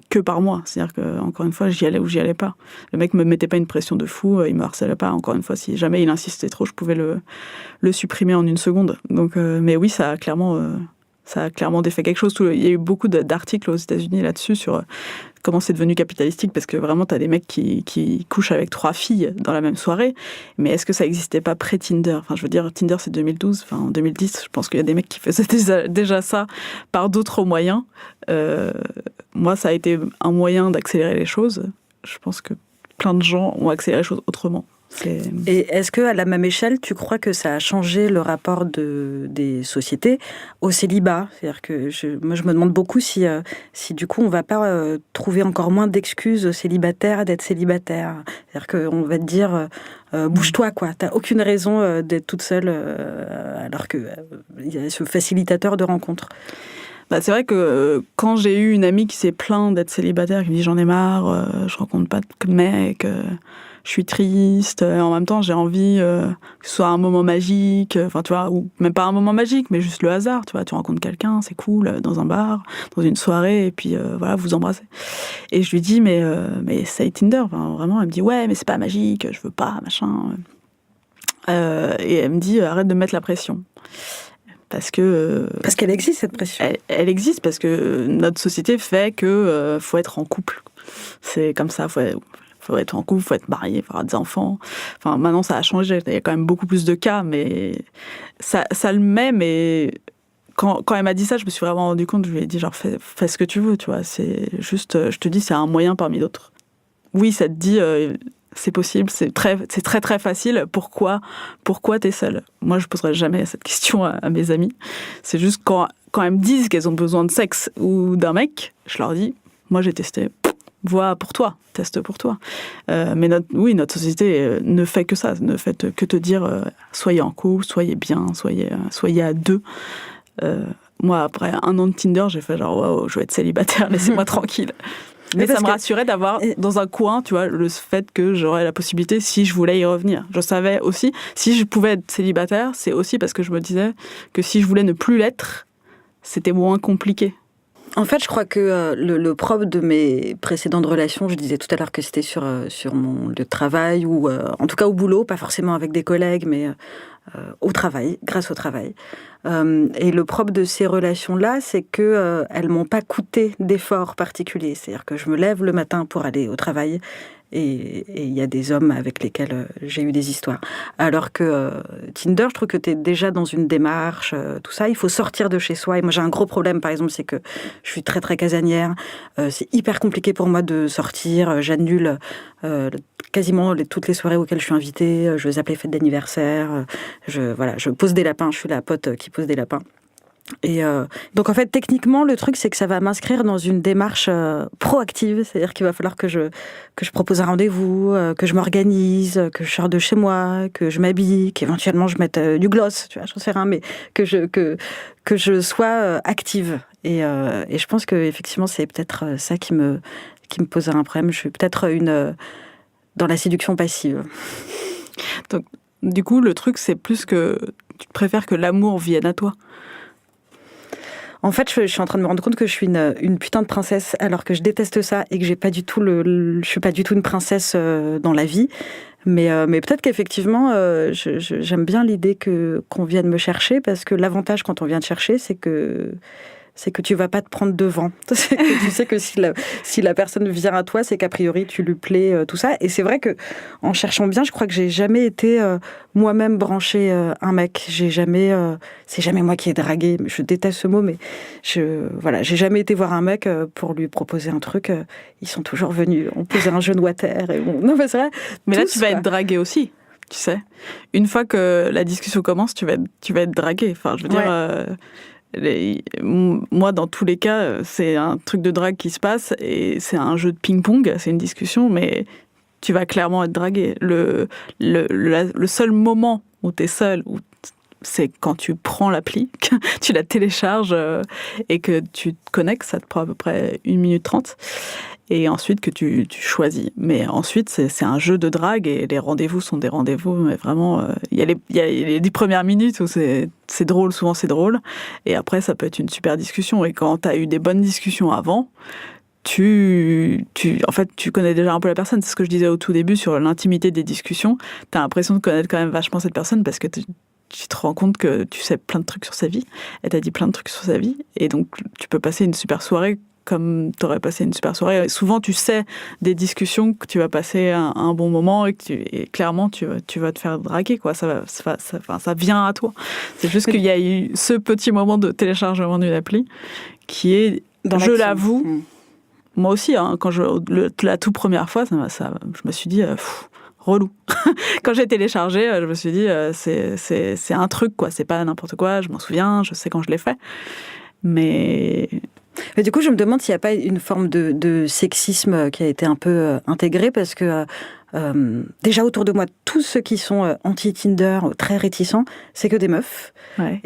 que par moi. C'est-à-dire que, encore une fois, j'y allais ou j'y allais pas. Le mec me mettait pas une pression de fou, il me harcelait pas. Encore une fois, si jamais il insistait trop, je pouvais le supprimer en 1 seconde. Donc, mais oui, ça a clairement défait quelque chose. Il y a eu beaucoup d'articles aux États-Unis là-dessus sur comment c'est devenu capitalistique, parce que vraiment, t'as des mecs qui couchent avec 3 filles dans la même soirée. Mais est-ce que ça n'existait pas pré-Tinder? Enfin, je veux dire, Tinder, c'est 2012. Enfin, en 2010, je pense qu'il y a des mecs qui faisaient déjà ça par d'autres moyens. Moi, ça a été un moyen d'accélérer les choses. Je pense que plein de gens ont accéléré les choses autrement. Et est-ce qu'à la même échelle, tu crois que ça a changé le rapport des sociétés au célibat? C'est-à-dire que moi, je me demande beaucoup si du coup, on ne va pas trouver encore moins d'excuses aux célibataires d'être célibataires. C'est-à-dire qu'on va te dire bouge-toi, quoi. Tu n'as aucune raison d'être toute seule alors qu'il y a ce facilitateur de rencontres. C'est vrai que quand j'ai eu une amie qui s'est plainte d'être célibataire, qui me dit j'en ai marre, je rencontre pas de mec, je suis triste, en même temps j'ai envie que ce soit un moment magique, enfin tu vois, ou même pas un moment magique, mais juste le hasard, tu vois, tu rencontres quelqu'un, c'est cool, dans un bar, dans une soirée, et puis voilà, vous embrassez. Et je lui dis mais c'est Tinder, enfin, vraiment, elle me dit ouais mais c'est pas magique, je veux pas, machin. Et elle me dit arrête de mettre la pression. Parce qu'elle existe, cette pression. Elle existe parce que notre société fait que faut être en couple. C'est comme ça, faut être en couple, faut être marié, faut avoir des enfants. Enfin, maintenant, ça a changé. Il y a quand même beaucoup plus de cas, mais ça le met. Mais quand elle m'a dit ça, je me suis vraiment rendu compte. Je lui ai dit genre fais ce que tu veux, tu vois. C'est juste, je te dis, c'est un moyen parmi d'autres. Oui, ça te dit. C'est possible, c'est très très facile. Pourquoi t'es seule? Moi, je poserai jamais cette question à mes amis. C'est juste quand elles me disent qu'elles ont besoin de sexe ou d'un mec, je leur dis, moi j'ai testé. Vois pour toi, teste pour toi. Mais notre société ne fait que ça, ne fait que te dire soyez en couple, soyez bien, soyez à 2. Moi, après 1 an de Tinder, j'ai fait genre waouh, je vais être célibataire, laissez-moi tranquille. Mais ça me rassurait d'avoir dans un coin, tu vois, le fait que j'aurais la possibilité si je voulais y revenir. Je savais aussi, si je pouvais être célibataire, c'est aussi parce que je me disais que si je voulais ne plus l'être, c'était moins compliqué. En fait, je crois que le propre de mes précédentes relations, je disais tout à l'heure que c'était sur mon lieu de travail ou en tout cas au boulot, pas forcément avec des collègues, mais au travail, grâce au travail. Et le propre de ces relations-là, c'est que elles m'ont pas coûté d'efforts particuliers. C'est-à-dire que je me lève le matin pour aller au travail. Et il y a des hommes avec lesquels j'ai eu des histoires. Alors que Tinder, je trouve que tu es déjà dans une démarche, tout ça. Il faut sortir de chez soi. Et moi, j'ai un gros problème, par exemple, c'est que je suis très, très casanière. C'est hyper compliqué pour moi de sortir. J'annule quasiment toutes les soirées auxquelles je suis invitée. Je les appelle fêtes d'anniversaire. Je pose des lapins. Je suis la pote qui pose des lapins. Et donc en fait techniquement le truc c'est que ça va m'inscrire dans une démarche proactive, c'est-à-dire qu'il va falloir que je propose un rendez-vous, que je m'organise, que je sors de chez moi, que je m'habille, qu'éventuellement je mette du gloss, tu vois, j'en sais rien, mais que je sois active et je pense que effectivement c'est peut-être ça qui me pose un problème. Je suis peut-être dans la séduction passive. Donc du coup le truc c'est plus que tu préfères que l'amour vienne à toi. En fait, je suis en train de me rendre compte que je suis une putain de princesse, alors que je déteste ça et que j'ai pas du tout je suis pas du tout une princesse dans la vie. Mais peut-être qu'effectivement, j'aime bien l'idée qu'on vienne me chercher, parce que l'avantage quand on vient te chercher, c'est que tu vas pas te prendre devant. Tu sais que si la personne vient à toi, c'est qu'a priori tu lui plais, tout ça. Et c'est vrai que en cherchant bien, je crois que j'ai jamais été moi-même branchée un mec. C'est jamais moi qui ai dragué. Je déteste ce mot, mais j'ai jamais été voir un mec pour lui proposer un truc. Ils sont toujours venus. On posait un genou à terre. Non, mais c'est vrai. Mais là, tu vas être dragué aussi. Tu sais, une fois que la discussion commence, tu vas être dragué. Enfin, je veux dire. Moi, dans tous les cas, c'est un truc de drague qui se passe et c'est un jeu de ping-pong, c'est une discussion, mais tu vas clairement être dragué. Le seul moment où tu es seul, c'est quand tu prends l'appli, tu la télécharges et que tu te connectes, ça te prend à peu près 1 minute 30. Et ensuite que tu choisis. Mais ensuite, c'est un jeu de drague et les rendez-vous sont des rendez-vous. Mais vraiment, il y a les 10 premières minutes où c'est drôle, souvent c'est drôle. Et après, ça peut être une super discussion. Et quand tu as eu des bonnes discussions avant, tu connais déjà un peu la personne. C'est ce que je disais au tout début sur l'intimité des discussions. Tu as l'impression de connaître quand même vachement cette personne parce que tu te rends compte que tu sais plein de trucs sur sa vie. Elle t'a dit plein de trucs sur sa vie. Et donc, tu peux passer une super soirée comme tu aurais passé une super soirée. Et souvent, tu sais des discussions que tu vas passer un bon moment et clairement, tu vas te faire draguer, quoi. Ça vient à toi. C'est juste qu'il y a eu ce petit moment de téléchargement d'une appli qui est, je l'avoue, moi aussi, hein, quand la toute première fois, je me suis dit, relou. Quand j'ai téléchargé, je me suis dit, c'est un truc, quoi. C'est pas n'importe quoi, je m'en souviens, je sais quand je l'ai fait. Mais du coup, je me demande s'il n'y a pas une forme de sexisme qui a été un peu intégrée, parce que déjà autour de moi, tous ceux qui sont anti-Tinder, très réticents, c'est que des meufs. Ouais.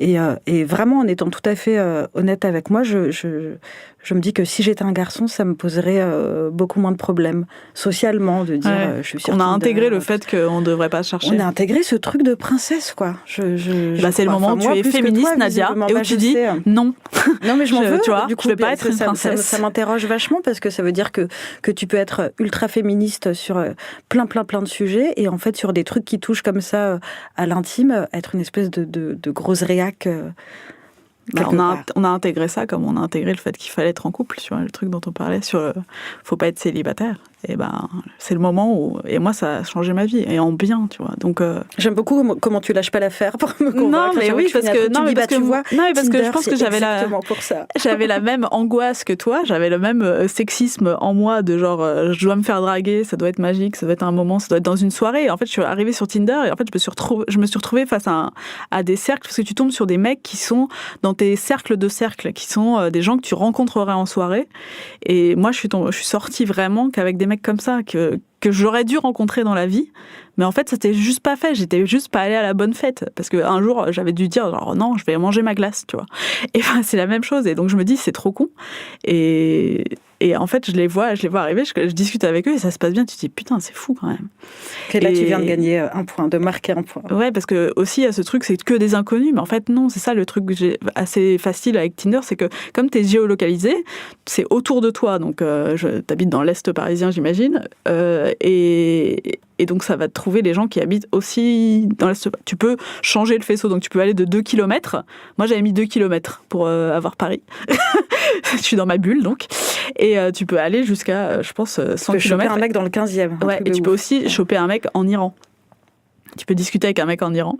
Et vraiment, en étant tout à fait honnête avec moi, je me dis que si j'étais un garçon, ça me poserait beaucoup moins de problèmes socialement, de dire je suis sur On a Tinder, intégré le fait qu'on ne devrait pas chercher. On a intégré ce truc de princesse, quoi. C'est le moment où tu es féministe, Nadia, et où tu dis non. Non, mais je m'en veux. Tu vois, du coup, je ne vais pas être une princesse. Ça m'interroge vachement, parce que ça veut dire que tu peux être ultra féministe sur plein de sujets, et en fait, sur des trucs qui touchent comme ça à l'intime, être une espèce de grosse réac. On a intégré ça comme on a intégré le fait qu'il fallait être en couple, tu vois, le truc dont on parlait sur faut pas être célibataire. Et c'est le moment où, et moi ça a changé ma vie, et en bien, tu vois. Donc j'aime beaucoup comment tu lâches pas l'affaire pour me convaincre. Non mais oui, parce que je pense que j'avais la même angoisse que toi, j'avais le même sexisme en moi de genre je dois me faire draguer, ça doit être magique, ça doit être un moment, ça doit être dans une soirée. Et en fait, je suis arrivée sur Tinder et en fait je me suis retrouvée face à des cercles, parce que tu tombes sur des mecs qui sont dans tes cercles de cercles, qui sont des gens que tu rencontrerais en soirée. Et moi, je suis sortie vraiment qu'avec des mecs comme ça, que j'aurais dû rencontrer dans la vie. Mais en fait, ça n'était juste pas fait. J'étais juste pas allée à la bonne fête. Parce qu'un jour, j'avais dû dire, genre, non, je vais manger ma glace, tu vois. Et c'est la même chose. Et donc, je me dis, c'est trop con. Et Et en fait, je les vois arriver, je discute avec eux et ça se passe bien. Tu te dis, putain, c'est fou quand même. Et là, tu viens de gagner un point, de marquer un point. Ouais, parce que aussi, il y a ce truc, c'est que des inconnus. Mais en fait, non, c'est ça le truc que j'ai assez facile avec Tinder, c'est que comme tu es géolocalisé, c'est autour de toi. Donc, t'habites dans l'Est parisien, j'imagine. Et donc, ça va te trouver les gens qui habitent aussi dans l'Est. Tu peux changer le faisceau. Donc, tu peux aller de 2 km. Moi, j'avais mis 2 km pour avoir Paris. Je suis dans ma bulle, donc. Et tu peux aller jusqu'à, je pense, 100 km. Tu peux choper un mec dans le 15e. Ouais, et tu peux aussi choper un mec en Iran. Tu peux discuter avec un mec en Iran,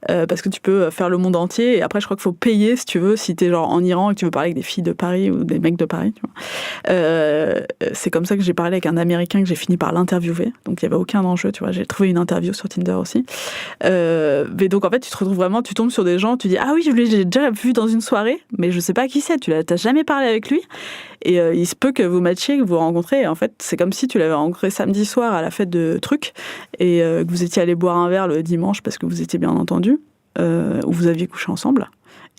parce que tu peux faire le monde entier, et après je crois qu'il faut payer si tu veux, si t'es genre en Iran et que tu veux parler avec des filles de Paris ou des mecs de Paris, tu vois. C'est comme ça que j'ai parlé avec un Américain que j'ai fini par l'interviewer, donc il n'y avait aucun enjeu, tu vois, j'ai trouvé une interview sur Tinder aussi. Mais donc en fait tu te retrouves vraiment, tu tombes sur des gens, tu dis ah oui, je l'ai déjà vu dans une soirée, mais je sais pas qui c'est, t'as jamais parlé avec lui, et il se peut que vous matchiez, que vous rencontrez, et en fait c'est comme si tu l'avais rencontré samedi soir à la fête de trucs, et que vous étiez allé boire un verre le dimanche parce que vous étiez bien entendu, ou vous aviez couché ensemble.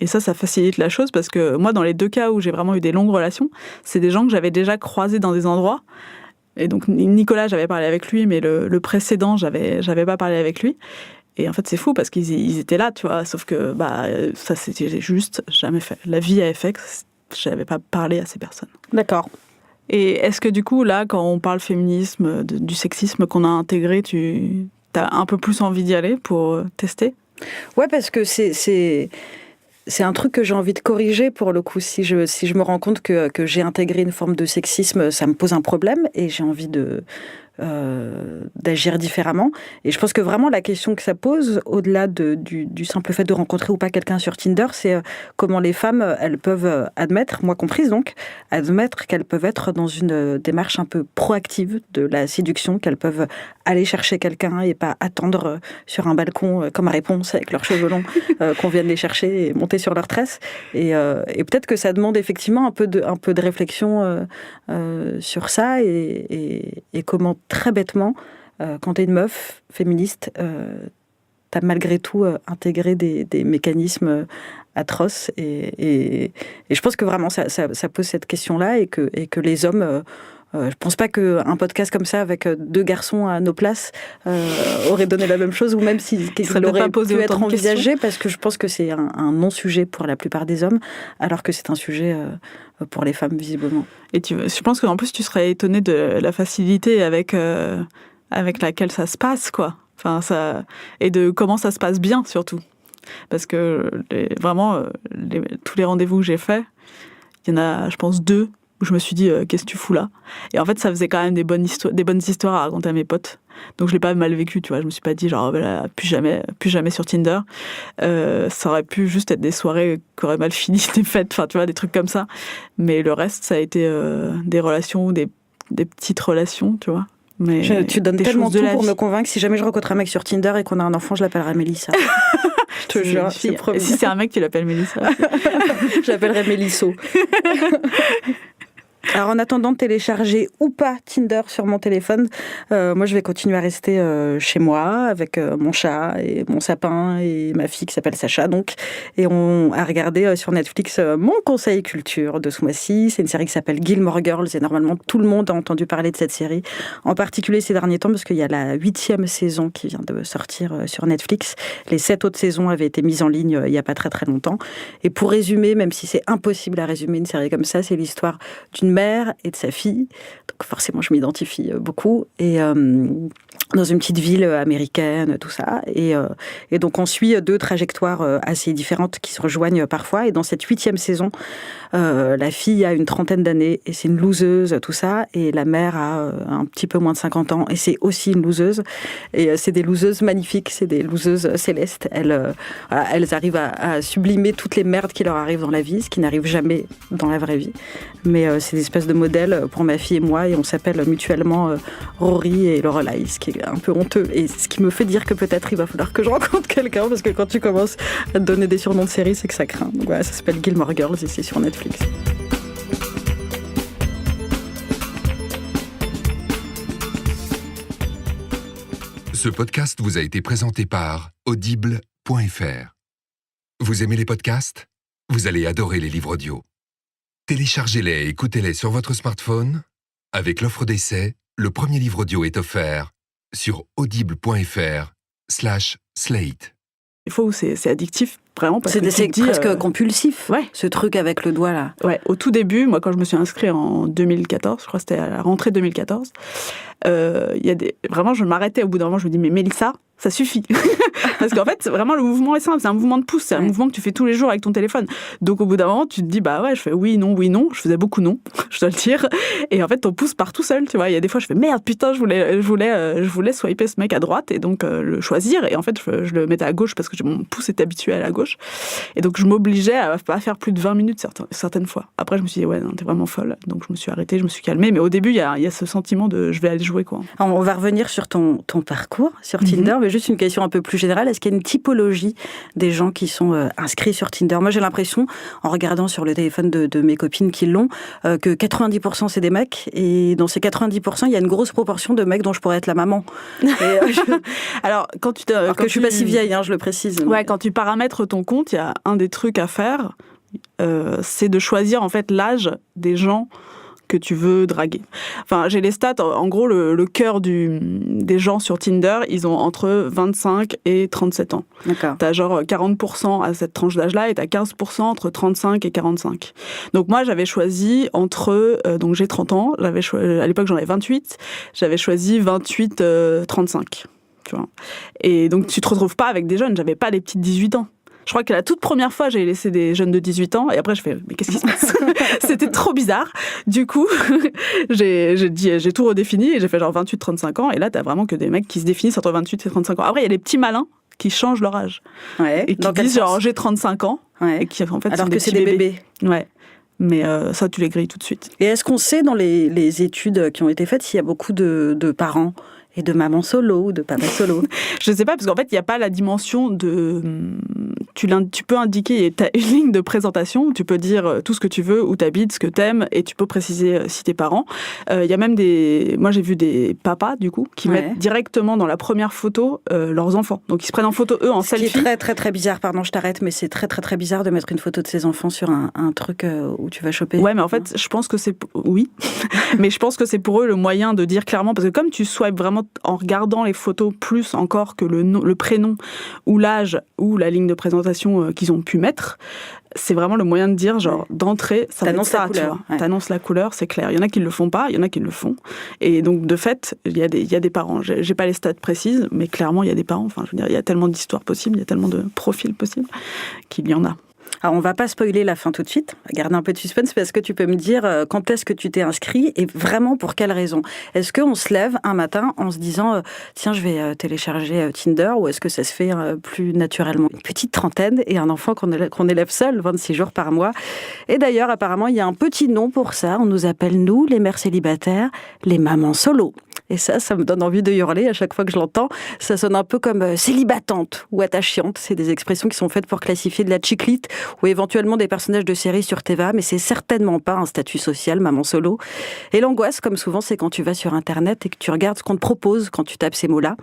Et ça facilite la chose parce que moi, dans les 2 cas où j'ai vraiment eu des longues relations, c'est des gens que j'avais déjà croisés dans des endroits. Et donc Nicolas, j'avais parlé avec lui, mais le précédent, j'avais pas parlé avec lui. Et en fait, c'est fou parce qu'ils étaient là, tu vois. Sauf que ça, c'était juste jamais fait. La vie avait fait que j'avais pas parlé à ces personnes. D'accord. Et est-ce que du coup, là, quand on parle féminisme, du sexisme qu'on a intégré, t'as un peu plus envie d'y aller pour tester ? Ouais, parce que c'est un truc que j'ai envie de corriger pour le coup. Si je me rends compte que j'ai intégré une forme de sexisme, ça me pose un problème et j'ai envie d'agir différemment. Et je pense que vraiment la question que ça pose, au-delà du simple fait de rencontrer ou pas quelqu'un sur Tinder, c'est comment les femmes, elles peuvent admettre, moi comprise donc, admettre qu'elles peuvent être dans une démarche un peu proactive de la séduction, qu'elles peuvent aller chercher quelqu'un et pas attendre sur un balcon comme réponse avec leurs cheveux longs qu'on vienne les chercher et monter sur leurs tresses. Et peut-être que ça demande effectivement un peu de réflexion sur ça et comment très bêtement, quand t'es une meuf féministe, t'as malgré tout intégré des mécanismes atroces et je pense que vraiment ça pose cette question-là et que les hommes, je pense pas qu'un podcast comme ça avec 2 garçons à nos places aurait donné la même chose ou même s'il aurait pu être envisagé parce que je pense que c'est un non-sujet pour la plupart des hommes alors que c'est un sujet pour les femmes visiblement. Et je pense qu'en plus tu serais étonné de la facilité avec laquelle ça se passe, quoi. Enfin, et de comment ça se passe bien, surtout. Parce que tous les rendez-vous que j'ai faits, il y en a, je pense, 2 où je me suis dit, qu'est-ce que tu fous là ? Et en fait, ça faisait quand même des bonnes histoires à raconter à mes potes. Donc, je l'ai pas mal vécu, tu vois. Je me suis pas dit, genre, plus jamais sur Tinder. Ça aurait pu juste être des soirées qui auraient mal fini, des fêtes, enfin, tu vois, des trucs comme ça. Mais le reste, ça a été des relations, des petites relations, tu vois. Mais tu donnes tellement tout pour me convaincre. Si jamais je rencontre un mec sur Tinder et qu'on a un enfant, je l'appellerai Mélissa. Je te jure, c'est promis. Et si c'est un mec, tu l'appelles Mélissa. Je l'appellerai Mélisso. Alors en attendant de télécharger ou pas Tinder sur mon téléphone, moi je vais continuer à rester chez moi avec mon chat et mon sapin et ma fille qui s'appelle Sacha donc, et on a regardé sur Netflix mon conseil culture de ce mois-ci. C'est une série qui s'appelle Gilmore Girls et normalement tout le monde a entendu parler de cette série, en particulier ces derniers temps parce qu'il y a la 8e saison qui vient de sortir sur Netflix. Les 7 autres saisons avaient été mises en ligne il n'y a pas très très longtemps. Et pour résumer, même si c'est impossible à résumer une série comme ça, c'est l'histoire d'une mère et de sa fille. Donc forcément, je m'identifie beaucoup. Et dans une petite ville américaine, tout ça. Et donc, on suit 2 trajectoires assez différentes qui se rejoignent parfois. Et dans cette 8e saison, la fille a une 30aine d'années et c'est une loseuse, tout ça. Et la mère a un petit peu moins de 50 ans et c'est aussi une loseuse. Et c'est des loseuses magnifiques, c'est des loseuses célestes. Elles arrivent à sublimer toutes les merdes qui leur arrivent dans la vie, ce qui n'arrive jamais dans la vraie vie. Mais c'est des espèces de modèles pour ma fille et moi, et on s'appelle mutuellement Rory et Lorelai, ce qui est un peu honteux. Et ce qui me fait dire que peut-être il va falloir que je rencontre quelqu'un, parce que quand tu commences à te donner des surnoms de séries, c'est que ça craint. Donc voilà, ça s'appelle Gilmore Girls et c'est sur Netflix. Ce podcast vous a été présenté par Audible.fr. Vous aimez les podcasts ? Vous allez adorer les livres audio. Téléchargez-les et écoutez-les sur votre smartphone. Avec l'offre d'essai, le premier livre audio est offert sur audible.fr/slate. Des fois où c'est addictif, vraiment, parce que C'est presque compulsif, ouais. ce truc avec le doigt là. Ouais, au tout début, moi quand je me suis inscrite en 2014, je crois que c'était à la rentrée 2014, vraiment je m'arrêtais au bout d'un moment, je me dis mais Mélissa, ça suffit. Parce qu'en fait, vraiment le mouvement est simple, c'est un mouvement de pouce, c'est un mouvement que tu fais tous les jours avec ton téléphone. Donc au bout d'un moment, tu te dis bah ouais, je fais oui, non, je faisais beaucoup non, je dois le dire. Et en fait, ton pouce part tout seul, tu vois. Il y a des fois, je fais merde, putain, je voulais swiper ce mec à droite et donc le choisir. Et en fait, je le mettais à gauche parce que mon pouce est habitué à la gauche. Et donc je m'obligeais à pas faire plus de 20 minutes certaines fois. Après, je me suis dit ouais, non, t'es vraiment folle. Donc je me suis arrêtée, je me suis calmée. Mais au début, il y a ce sentiment de je vais aller jouer quoi. Alors, on va revenir sur ton parcours sur Tinder, mais juste une question un peu plus générale. Est-ce qu'il y a une typologie des gens qui sont inscrits sur Tinder ? Moi, j'ai l'impression, en regardant sur le téléphone de mes copines qui l'ont, que 90% c'est des mecs, et dans ces 90%, il y a une grosse proportion de mecs dont je pourrais être la maman. Alors, quand je suis pas si vieille, je le précise. Ouais, quand tu paramètres ton compte, il y a un des trucs à faire, c'est de choisir en fait l'âge des gens que tu veux draguer. Enfin, j'ai les stats, en gros, le cœur des gens sur Tinder, ils ont entre 25 et 37 ans. D'accord. T'as genre 40% à cette tranche d'âge-là et t'as 15% entre 35 et 45. Donc moi, j'avais choisi donc j'ai 30 ans, à l'époque j'en avais 28, j'avais choisi 28-35. Tu vois. Et donc tu te retrouves pas avec des jeunes, j'avais pas les petites 18 ans. Je crois que la toute première fois, j'ai laissé des jeunes de 18 ans et après je fais mais qu'est-ce qui se passe ? C'était trop bizarre. Du coup, j'ai tout redéfini et j'ai fait genre 28-35 ans et là t'as vraiment que des mecs qui se définissent entre 28 et 35 ans. Après il y a les petits malins qui changent leur âge. Ouais. Et qui disent genre j'ai 35 ans et qui en fait alors sont que c'est des bébés. Ouais. Mais ça tu les grilles tout de suite. Et est-ce qu'on sait dans les études qui ont été faites s'il y a beaucoup de parents et de maman solo ou de papa solo? Je sais pas, parce qu'en fait, il n'y a pas la dimension de... Tu peux indiquer, tu as une ligne de présentation, tu peux dire tout ce que tu veux, où tu habites, ce que tu aimes, et tu peux préciser si t'es parent. Il y a même moi j'ai vu des papas, du coup, qui mettent directement dans la première photo leurs enfants. Donc ils se prennent en photo, eux, en selfie. Ce qui est très, très, très bizarre, pardon, je t'arrête, mais c'est très, très, très bizarre de mettre une photo de ses enfants sur un truc où tu vas choper. Ouais, mais en fait, je pense que c'est... Oui, mais je pense que c'est pour eux le moyen de dire clairement, parce que comme tu swipes vraiment en regardant les photos plus encore que le prénom ou l'âge ou la ligne de présentation qu'ils ont pu mettre, c'est vraiment le moyen de dire, genre, d'entrée, ça t'annonces ça, la couleur. Tu vois. T'annonces la couleur, c'est clair. Il y en a qui ne le font pas, il y en a qui le font. Et donc, de fait, il y a des parents. J'ai pas les stats précises, mais clairement, il y a des parents. Enfin, je veux dire, il y a tellement d'histoires possibles, il y a tellement de profils possibles qu'il y en a. Alors, on va pas spoiler la fin tout de suite, garder un peu de suspense, parce que tu peux me dire quand est-ce que tu t'es inscrit et vraiment pour quelle raison. Est-ce qu'on se lève un matin en se disant tiens, je vais télécharger Tinder, ou est-ce que ça se fait plus naturellement ? Une petite trentaine et un enfant qu'on élève seul 26 jours par mois. Et d'ailleurs, apparemment, il y a un petit nom pour ça. On nous appelle, nous, les mères célibataires, les mamans solo. Et ça me donne envie de hurler à chaque fois que je l'entends. Ça sonne un peu comme célibatante ou attachante. C'est des expressions qui sont faites pour classifier de la chiclite ou éventuellement des personnages de séries sur Teva, mais c'est certainement pas un statut social, maman solo. Et l'angoisse, comme souvent, c'est quand tu vas sur Internet et que tu regardes ce qu'on te propose quand tu tapes ces mots-là.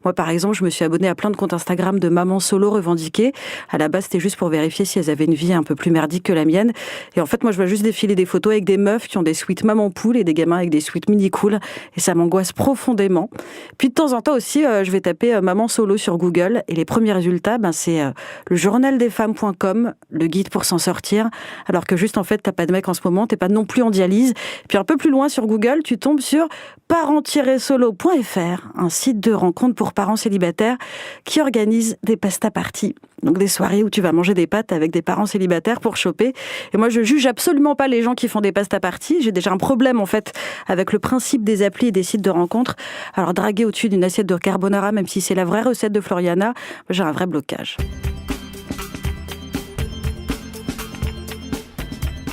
Moi, par exemple, je me suis abonnée à plein de comptes Instagram de mamans solo revendiquées. À la base, c'était juste pour vérifier si elles avaient une vie un peu plus merdique que la mienne. Et en fait, moi, je vois juste défiler des photos avec des meufs qui ont des suites maman poule et des gamins avec des suites mini cool. Et ça m'angoisse profondément. Puis de temps en temps aussi, je vais taper maman solo sur Google et les premiers résultats, c'est le journaldesfemmes.com, le guide pour s'en sortir, alors que juste en fait t'as pas de mec en ce moment, t'es pas non plus en dialyse. Puis un peu plus loin sur Google, tu tombes sur parent-solo.fr, un site de rencontre pour parents célibataires qui organise des pasta parties, donc des soirées où tu vas manger des pâtes avec des parents célibataires pour choper. Et moi je juge absolument pas les gens qui font des pasta parties, j'ai déjà un problème en fait avec le principe des applis et des sites de rencontres. Alors draguer au-dessus d'une assiette de carbonara, même si c'est la vraie recette de Floriana, j'ai un vrai blocage.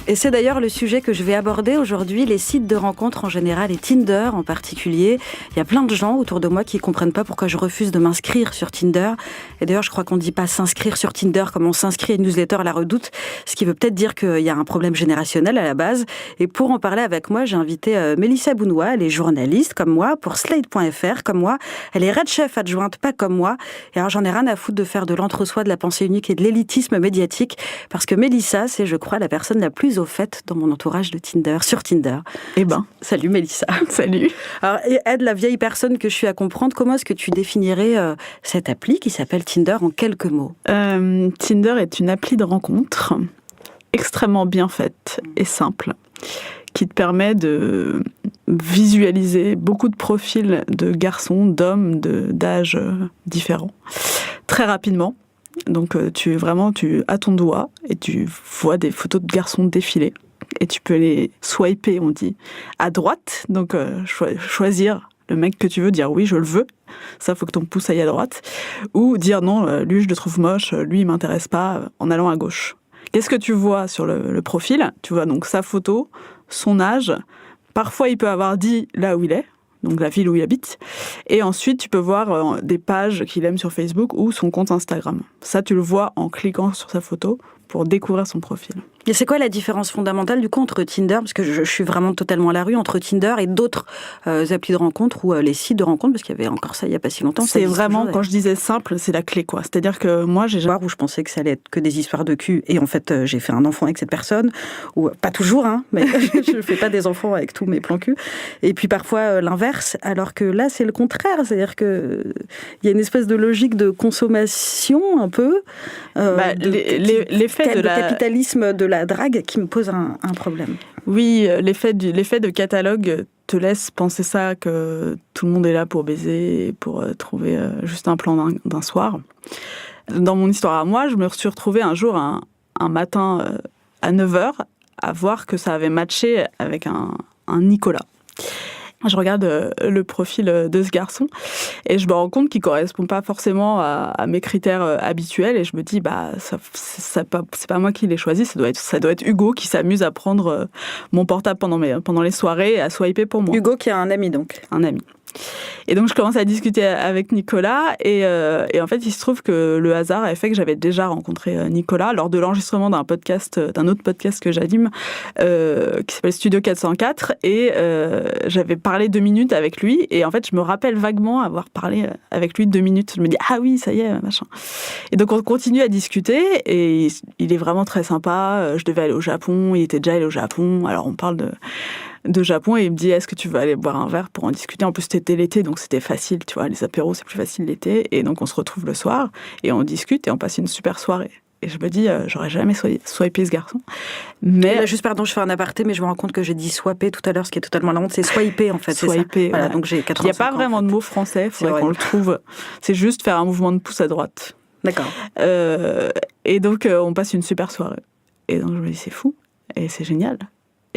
Et c'est d'ailleurs le sujet que je vais aborder aujourd'hui, les sites de rencontres en général et Tinder en particulier. Il y a plein de gens autour de moi qui ne comprennent pas pourquoi je refuse de m'inscrire sur Tinder. Et d'ailleurs, je crois qu'on ne dit pas s'inscrire sur Tinder comme on s'inscrit à une newsletter à la Redoute, ce qui veut peut-être dire qu'il y a un problème générationnel à la base. Et pour en parler avec moi, j'ai invité Mélissa Bounoua. Elle est journaliste comme moi pour Slate.fr comme moi. Elle est Red Chef adjointe, pas comme moi. Et alors, j'en ai rien à foutre de faire de l'entre-soi, de la pensée unique et de l'élitisme médiatique, parce que Mélissa, c'est, je crois, la personne la plus mise au fait dans mon entourage de Tinder, sur Tinder. Eh ben, Salut Mélissa. salut. Alors, aide la vieille personne que je suis à comprendre, comment est-ce que tu définirais cette appli qui s'appelle Tinder en quelques mots ? Tinder est une appli de rencontre extrêmement bien faite et simple, qui te permet de visualiser beaucoup de profils de garçons, d'hommes, d'âges différents, très rapidement. Donc tu as ton doigt et tu vois des photos de garçons défiler. Et tu peux les swiper, on dit, à droite. Donc choisir le mec que tu veux, dire oui, je le veux. Ça, faut que ton pouce aille à droite. Ou dire non, lui, je le trouve moche, lui, il m'intéresse pas, en allant à gauche. Qu'est-ce que tu vois sur le profil ? Tu vois donc sa photo, son âge. Parfois, il peut avoir dit là où il est, donc la ville où il habite. Et ensuite, tu peux voir des pages qu'il aime sur Facebook ou son compte Instagram. Ça, tu le vois en cliquant sur sa photo pour découvrir son profil. Et c'est quoi la différence fondamentale du coup entre Tinder, parce que je suis vraiment totalement à la rue, entre Tinder et d'autres applis de rencontres ou les sites de rencontres, parce qu'il y avait encore ça il n'y a pas si longtemps. C'est vraiment, quand je disais simple, c'est la clé, quoi. C'est-à-dire que moi, j'ai où je pensais que ça allait être que des histoires de cul, et en fait, j'ai fait un enfant avec cette personne, ou pas toujours, hein, mais je fais pas des enfants avec tous mes plans cul. Et puis parfois l'inverse, alors que là, c'est le contraire. C'est-à-dire que il y a une espèce de logique de consommation un peu, l'effet de capitalisme de la drague qui me pose un problème. Oui, l'effet de catalogue te laisse penser ça, que tout le monde est là pour baiser, pour trouver juste un plan d'un soir. Dans mon histoire à moi, je me suis retrouvée un jour, un matin à 9h, à voir que ça avait matché avec un Nicolas. Je regarde le profil de ce garçon et je me rends compte qu'il ne correspond pas forcément à mes critères habituels, et je me dis, c'est pas moi qui l'ai choisi, ça doit être Hugo qui s'amuse à prendre mon portable pendant les soirées et à swiper pour moi. Hugo qui a un ami donc. Un ami. Et donc, je commence à discuter avec Nicolas et en fait, il se trouve que le hasard a fait que j'avais déjà rencontré Nicolas lors de l'enregistrement d'un autre podcast que j'anime qui s'appelle Studio 404, et j'avais parlé 2 minutes avec lui, et en fait, je me rappelle vaguement avoir parlé avec lui 2 minutes. Je me dis, ah oui, ça y est, machin. Et donc, on continue à discuter et il est vraiment très sympa. Je devais aller au Japon, il était déjà allé au Japon. Alors, on parle de Japon, et il me dit, est-ce que tu veux aller boire un verre pour en discuter ? En plus, c'était l'été, donc c'était facile, tu vois, les apéros, c'est plus facile l'été. Et donc, on se retrouve le soir, et on discute, et on passe une super soirée. Et je me dis, j'aurais jamais swipé ce garçon. Mais là, juste, pardon, je fais un aparté, mais je me rends compte que j'ai dit swapper tout à l'heure, ce qui est totalement la honte, c'est swiper, en fait. Swiper, voilà, ouais. donc j'ai 85 ans. Il n'y a pas vraiment de mot français, il faudrait qu'on le trouve. C'est juste faire un mouvement de pouce à droite. D'accord. Et donc, on passe une super soirée. Et donc, je me dis, c'est fou, et c'est génial.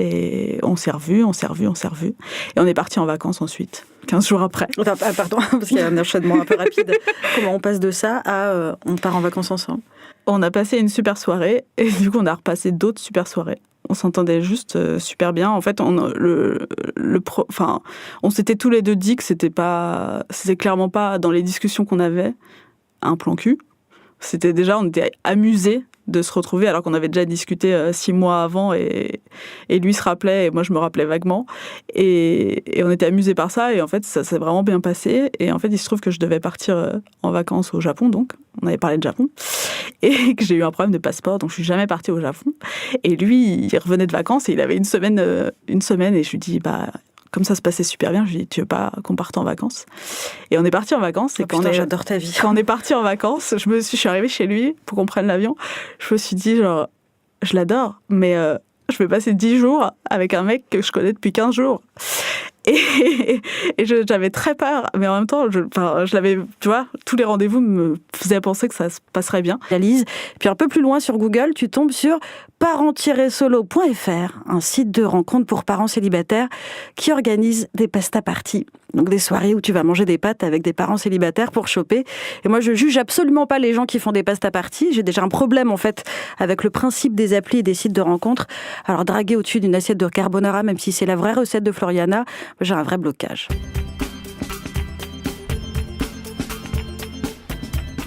Et on s'est revus. Et on est partis en vacances ensuite, 15 jours après. Enfin, pardon, parce qu'il y a un enchaînement un peu rapide. Comment on passe de ça à on part en vacances ensemble ? On a passé une super soirée, et du coup, on a repassé d'autres super soirées. On s'entendait juste super bien. En fait, on s'était tous les deux dit que c'était clairement pas dans les discussions qu'on avait un plan cul. On était amusés de se retrouver, alors qu'on avait déjà discuté 6 mois avant, et lui se rappelait, et moi je me rappelais vaguement, et on était amusés par ça, et en fait ça s'est vraiment bien passé. Et en fait, il se trouve que je devais partir en vacances au Japon, donc on avait parlé de Japon, et que j'ai eu un problème de passeport, donc je suis jamais partie au Japon. Et lui, il revenait de vacances, et il avait une semaine, et je lui dis, comme ça se passait super bien, je lui ai dit, tu veux pas qu'on parte en vacances ? Et on est parti en vacances. Et j'adore ta vie. Quand on est parti en vacances, je suis arrivée chez lui pour qu'on prenne l'avion. Je me suis dit, genre, je l'adore, mais je vais passer 10 jours avec un mec que je connais depuis 15 jours. Et j'avais très peur, mais en même temps, je l'avais, tu vois, tous les rendez-vous me faisaient penser que ça se passerait bien. Puis un peu plus loin sur Google, tu tombes sur parents-solo.fr, un site de rencontre pour parents célibataires qui organise des pasta parties. Donc des soirées où tu vas manger des pâtes avec des parents célibataires pour choper. Et moi, je juge absolument pas les gens qui font des pasta parties. J'ai déjà un problème, en fait, avec le principe des applis et des sites de rencontres. Alors, draguer au-dessus d'une assiette de carbonara, même si c'est la vraie recette de Floriana, j'ai un vrai blocage.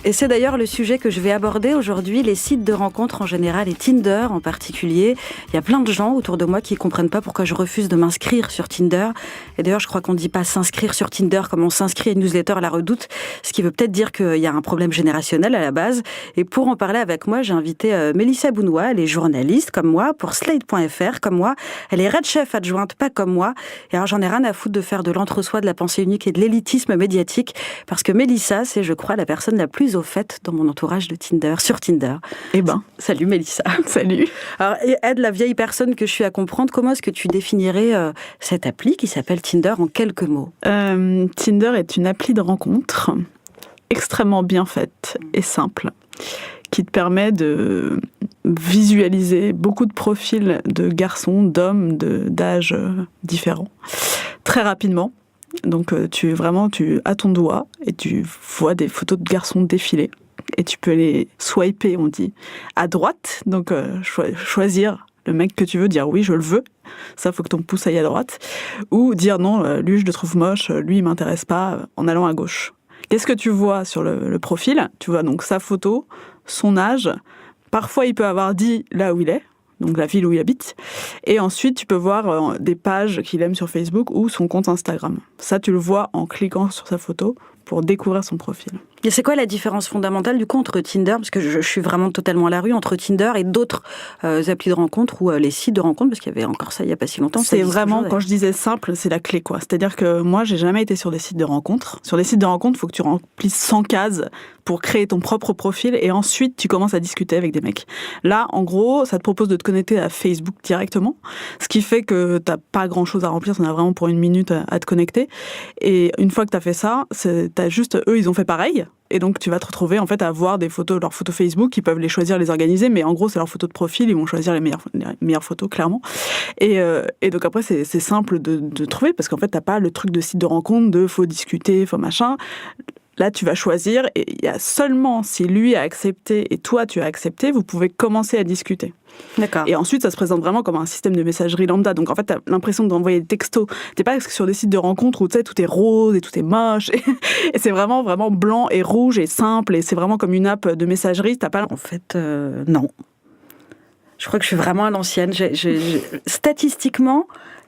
Et c'est d'ailleurs le sujet que je vais aborder aujourd'hui, les sites de rencontres en général et Tinder en particulier. Il y a plein de gens autour de moi qui ne comprennent pas pourquoi je refuse de m'inscrire sur Tinder. Et d'ailleurs, je crois qu'on ne dit pas s'inscrire sur Tinder comme on s'inscrit à une newsletter à la Redoute, ce qui veut peut-être dire qu'il y a un problème générationnel à la base. Et pour en parler avec moi, j'ai invité Mélissa Bounoua. Elle est journaliste comme moi pour Slate.fr comme moi. Elle est Red Chef adjointe, pas comme moi. Et alors, j'en ai rien à foutre de faire de l'entre-soi, de la pensée unique et de l'élitisme médiatique, parce que Mélissa, c'est, je crois, la personne la plus au fait dans mon entourage de Tinder, sur Tinder. Eh ben. Salut Mélissa. Salut. Alors, aide la vieille personne que je suis à comprendre, comment est-ce que tu définirais cette appli qui s'appelle Tinder en quelques mots ? Tinder est une appli de rencontre extrêmement bien faite et simple, qui te permet de visualiser beaucoup de profils de garçons, d'hommes, d'âges différents, très rapidement. Donc tu as ton doigt et tu vois des photos de garçons défiler et tu peux les swiper, on dit, à droite, donc choisir le mec que tu veux, dire oui je le veux, ça faut que ton pouce aille à droite, ou dire non, lui je le trouve moche, lui il m'intéresse pas, en allant à gauche. Qu'est-ce que tu vois sur le profil ? Tu vois donc sa photo, son âge, parfois il peut avoir dit là où il est, donc la ville où il habite, et ensuite tu peux voir des pages qu'il aime sur Facebook ou son compte Instagram. Ça tu le vois en cliquant sur sa photo pour découvrir son profil. Et c'est quoi la différence fondamentale du coup entre Tinder, parce que je suis vraiment totalement à la rue, entre Tinder et d'autres applis de rencontres ou les sites de rencontres, parce qu'il y avait encore ça il n'y a pas si longtemps. C'est vraiment, quand je disais simple, c'est la clé quoi. C'est-à-dire que moi j'ai jamais été sur des sites de rencontres. Sur des sites de rencontres, il faut que tu remplisses 100 cases pour créer ton propre profil et ensuite tu commences à discuter avec des mecs. Là, en gros, ça te propose de te connecter à Facebook directement, ce qui fait que t'as pas grand-chose à remplir, t'en as vraiment pour 1 minute à te connecter. Et une fois que t'as fait ça, t'as juste, eux, ils ont fait pareil. Et donc, tu vas te retrouver en fait à voir des photos, leurs photos Facebook, ils peuvent les choisir, les organiser, mais en gros, c'est leurs photos de profil, ils vont choisir les meilleures photos, clairement. Et donc après, c'est simple de trouver, parce qu'en fait, t'as pas le truc de site de rencontre, de faut discuter, faut machin. Là, tu vas choisir, et il y a seulement si lui a accepté et toi tu as accepté, vous pouvez commencer à discuter. D'accord. Et ensuite, ça se présente vraiment comme un système de messagerie lambda. Donc en fait, tu as l'impression d'envoyer des textos. T'es pas sur des sites de rencontres où tu sais, tout est rose et tout est moche. Et c'est vraiment, vraiment blanc et rouge et simple. Et c'est vraiment comme une app de messagerie. T'as pas... En fait, non. Je crois que je suis vraiment à l'ancienne. Statistiquement,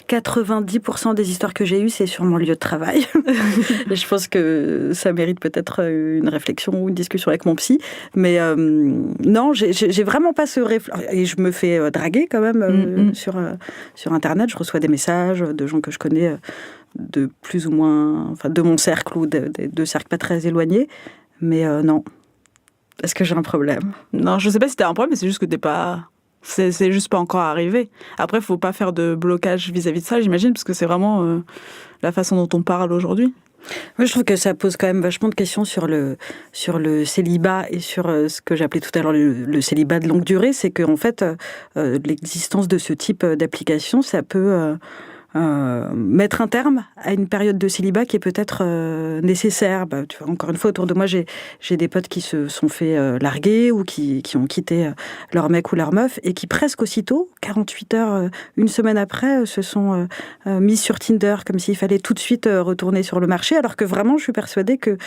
90% des histoires que j'ai eues, c'est sur mon lieu de travail. Et je pense que ça mérite peut-être une réflexion ou une discussion avec mon psy. Mais non, j'ai vraiment pas ce réflexe. Et je me fais draguer quand même sur Internet. Je reçois des messages de gens que je connais de plus ou moins... Enfin, de mon cercle ou de cercles pas très éloignés. Mais non. Est-ce que j'ai un problème ? Non, je sais pas si t'as un problème, mais c'est juste que t'es pas... C'est juste pas encore arrivé. Après, faut pas faire de blocage vis-à-vis de ça, j'imagine, parce que c'est vraiment la façon dont on parle aujourd'hui. Moi, je trouve que ça pose quand même vachement de questions sur le célibat et sur ce que j'appelais tout à l'heure le célibat de longue durée. C'est qu'en fait, l'existence de ce type d'application, ça peut... mettre un terme à une période de célibat qui est peut-être nécessaire. Tu vois, encore une fois, autour de moi, j'ai des potes qui se sont fait larguer ou qui ont quitté leur mec ou leur meuf et qui presque aussitôt, 48 heures, une semaine après, se sont mis sur Tinder comme s'il fallait tout de suite retourner sur le marché, alors que vraiment, je suis persuadée que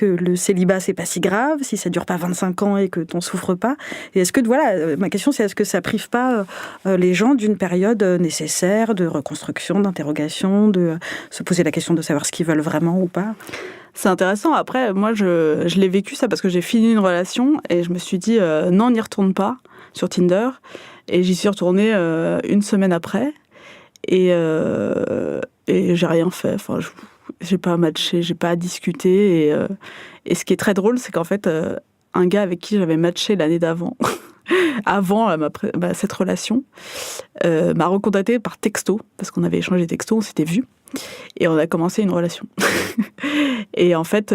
le célibat, c'est pas si grave, si ça dure pas 25 ans et que t'en souffres pas. Et est-ce que, voilà, ma question, c'est est-ce que ça prive pas les gens d'une période nécessaire de reconstruction, d'interrogation, de se poser la question de savoir ce qu'ils veulent vraiment ou pas. C'est intéressant. Après, moi, je l'ai vécu ça parce que j'ai fini une relation et je me suis dit non, n'y retourne pas sur Tinder. Et j'y suis retournée 1 semaine après et j'ai rien fait. Enfin, j'ai pas matché, j'ai pas discuté. Et ce qui est très drôle, c'est qu'en fait, un gars avec qui j'avais matché l'année d'avant, avant cette relation, m'a recontacté par texto, parce qu'on avait échangé des textos, on s'était vus, et on a commencé une relation. Et en fait,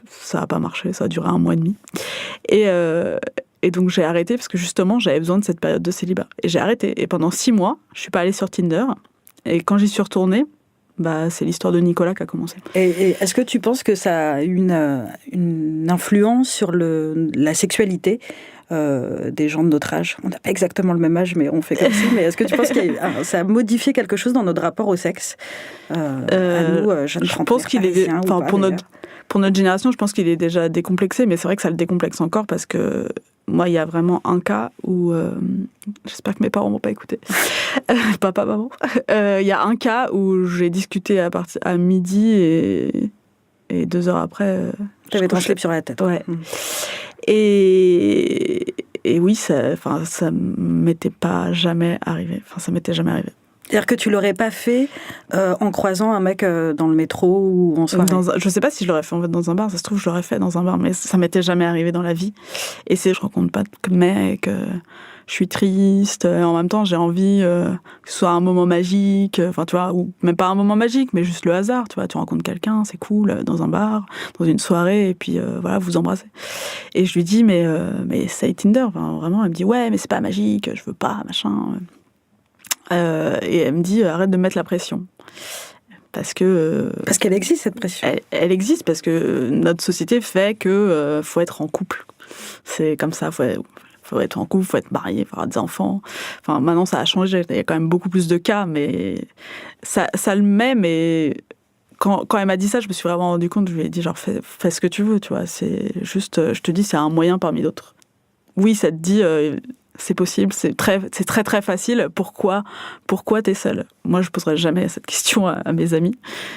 ça n'a pas marché, ça a duré 1 mois et demi. Et donc j'ai arrêté, parce que justement, j'avais besoin de cette période de célibat. Et j'ai arrêté, et pendant 6 mois, je ne suis pas allée sur Tinder, et quand j'y suis retournée, c'est l'histoire de Nicolas qui a commencé. Et est-ce que tu penses que ça a une influence sur la sexualité des gens de notre âge. On n'a pas exactement le même âge, mais on fait comme ça. Mais est-ce que tu penses que ça a modifié quelque chose dans notre rapport au sexe à nous, jeunes je pense qu'il est, pour notre génération, je pense qu'il est déjà décomplexé, mais c'est vrai que ça le décomplexe encore parce que moi, il y a vraiment un cas où, j'espère que mes parents vont pas écouter, papa, maman, il y a un cas où j'ai discuté à midi et 2 heures après... T'avais ton slip sur la tête. Ouais. Et oui, ça m'était pas jamais arrivé. Enfin, ça m'était jamais arrivé. C'est-à-dire que tu l'aurais pas fait en croisant un mec dans le métro ou en soirée. Je sais pas si je l'aurais fait en fait dans un bar. Ça se trouve, je l'aurais fait dans un bar, mais ça m'était jamais arrivé dans la vie. Et je rencontre pas de mec. Je suis triste. En même temps, j'ai envie que ce soit un moment magique. Enfin, tu vois, ou même pas un moment magique, mais juste le hasard. Tu vois, tu rencontres quelqu'un, c'est cool, dans un bar, dans une soirée, et puis voilà, vous embrassez. Et je lui dis, mais c'est Tinder. Enfin, vraiment, elle me dit, ouais, mais c'est pas magique. Je veux pas, machin. Et elle me dit arrête de mettre la pression parce qu'elle existe cette pression. Elle existe parce que notre société fait que faut être en couple, c'est comme ça, faut être en couple, faut être marié, faut avoir des enfants. Enfin maintenant ça a changé, il y a quand même beaucoup plus de cas, mais ça le met. Mais quand elle m'a dit ça, je me suis vraiment rendu compte, je lui ai dit genre fais ce que tu veux, tu vois, c'est juste, je te dis, c'est un moyen parmi d'autres. Oui, ça te dit c'est possible, c'est très très facile. Pourquoi t'es seule ? Moi, je poserai jamais cette question à mes amis.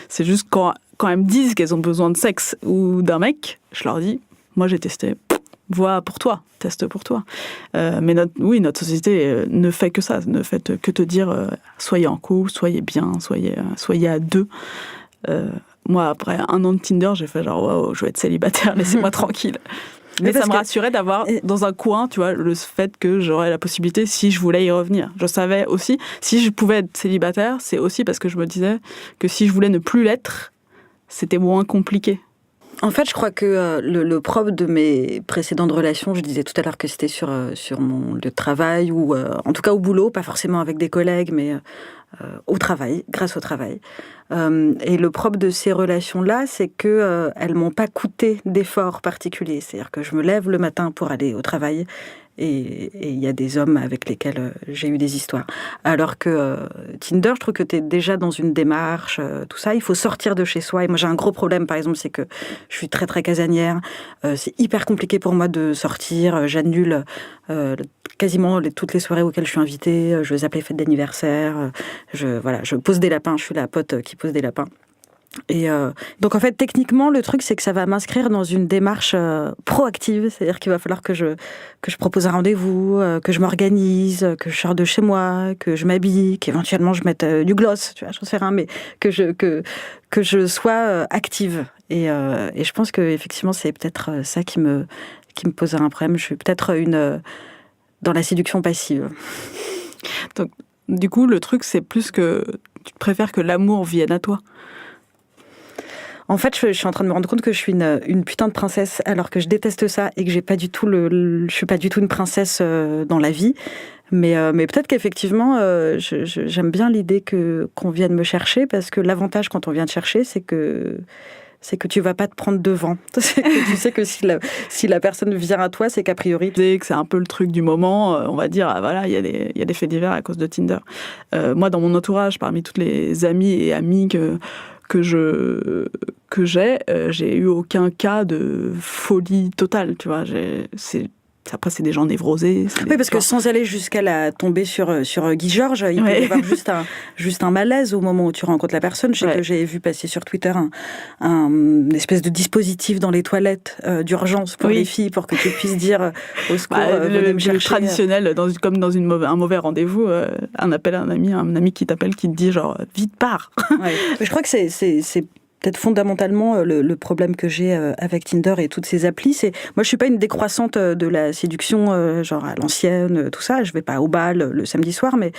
C'est juste quand elles me disent qu'elles ont besoin de sexe ou d'un mec, je leur dis, moi j'ai testé. Vois pour toi, teste pour toi. Mais notre société ne fait que ça, ne fait que te dire soyez en couple, soyez bien, soyez à deux. Moi, après 1 an de Tinder, j'ai fait genre waouh, je vais être célibataire, laissez-moi tranquille. Mais ça me rassurait d'avoir dans un coin, tu vois, le fait que j'aurais la possibilité si je voulais y revenir. Je savais aussi, si je pouvais être célibataire, c'est aussi parce que je me disais que si je voulais ne plus l'être, c'était moins compliqué. En fait, je crois que le propre de mes précédentes relations, je disais tout à l'heure que c'était sur mon lieu de travail ou en tout cas au boulot, pas forcément avec des collègues, mais au travail, grâce au travail. Et le propre de ces relations-là, c'est que elles m'ont pas coûté d'efforts particuliers. C'est-à-dire que je me lève le matin pour aller au travail et il y a des hommes avec lesquels j'ai eu des histoires. Alors que Tinder, je trouve que tu es déjà dans une démarche, tout ça, il faut sortir de chez soi. Et moi, j'ai un gros problème, par exemple, c'est que je suis très, très casanière. C'est hyper compliqué pour moi de sortir. J'annule quasiment toutes les soirées auxquelles je suis invitée. Je les appelle fêtes d'anniversaire. Je pose des lapins. Je suis la pote qui pose des lapins. Et donc en fait techniquement le truc c'est que ça va m'inscrire dans une démarche proactive, c'est-à-dire qu'il va falloir que je propose un rendez-vous, que je m'organise, que je sors de chez moi, que je m'habille, qu'éventuellement je mette du gloss, tu vois, j'en sais rien, mais que je sois active. Et je pense que effectivement c'est peut-être ça qui me pose un problème. Je suis peut-être dans la séduction passive. Donc du coup le truc c'est plus que tu préfères que l'amour vienne à toi. En fait, je suis en train de me rendre compte que je suis une putain de princesse, alors que je déteste ça et que je suis pas du tout une princesse dans la vie. Mais peut-être qu'effectivement, j'aime bien l'idée qu'on vienne me chercher, parce que l'avantage quand on vient te chercher, c'est que tu vas pas te prendre devant. Tu sais que si la personne vient à toi, c'est qu'a priori... C'est un peu le truc du moment, on va dire, voilà, il y a des faits divers à cause de Tinder. Moi, dans mon entourage, parmi toutes les amies et amis que j'ai eu aucun cas de folie totale, tu vois. Après, c'est des gens névrosés. Oui, parce que sans aller jusqu'à tomber sur Guy Georges, il peut y avoir juste un malaise au moment où tu rencontres la personne. Je sais que j'ai vu passer sur Twitter une espèce de dispositif dans les toilettes d'urgence pour les filles, pour que tu puisses dire au secours, venez me chercher. Le traditionnel, comme dans un mauvais rendez-vous, un appel à un ami qui t'appelle, qui te dit genre « vite, pars !» Mais je crois que c'est peut-être fondamentalement le problème que j'ai avec Tinder et toutes ces applis, c'est moi je suis pas une décroissante de la séduction genre à l'ancienne, tout ça. Je vais pas au bal le samedi soir, mais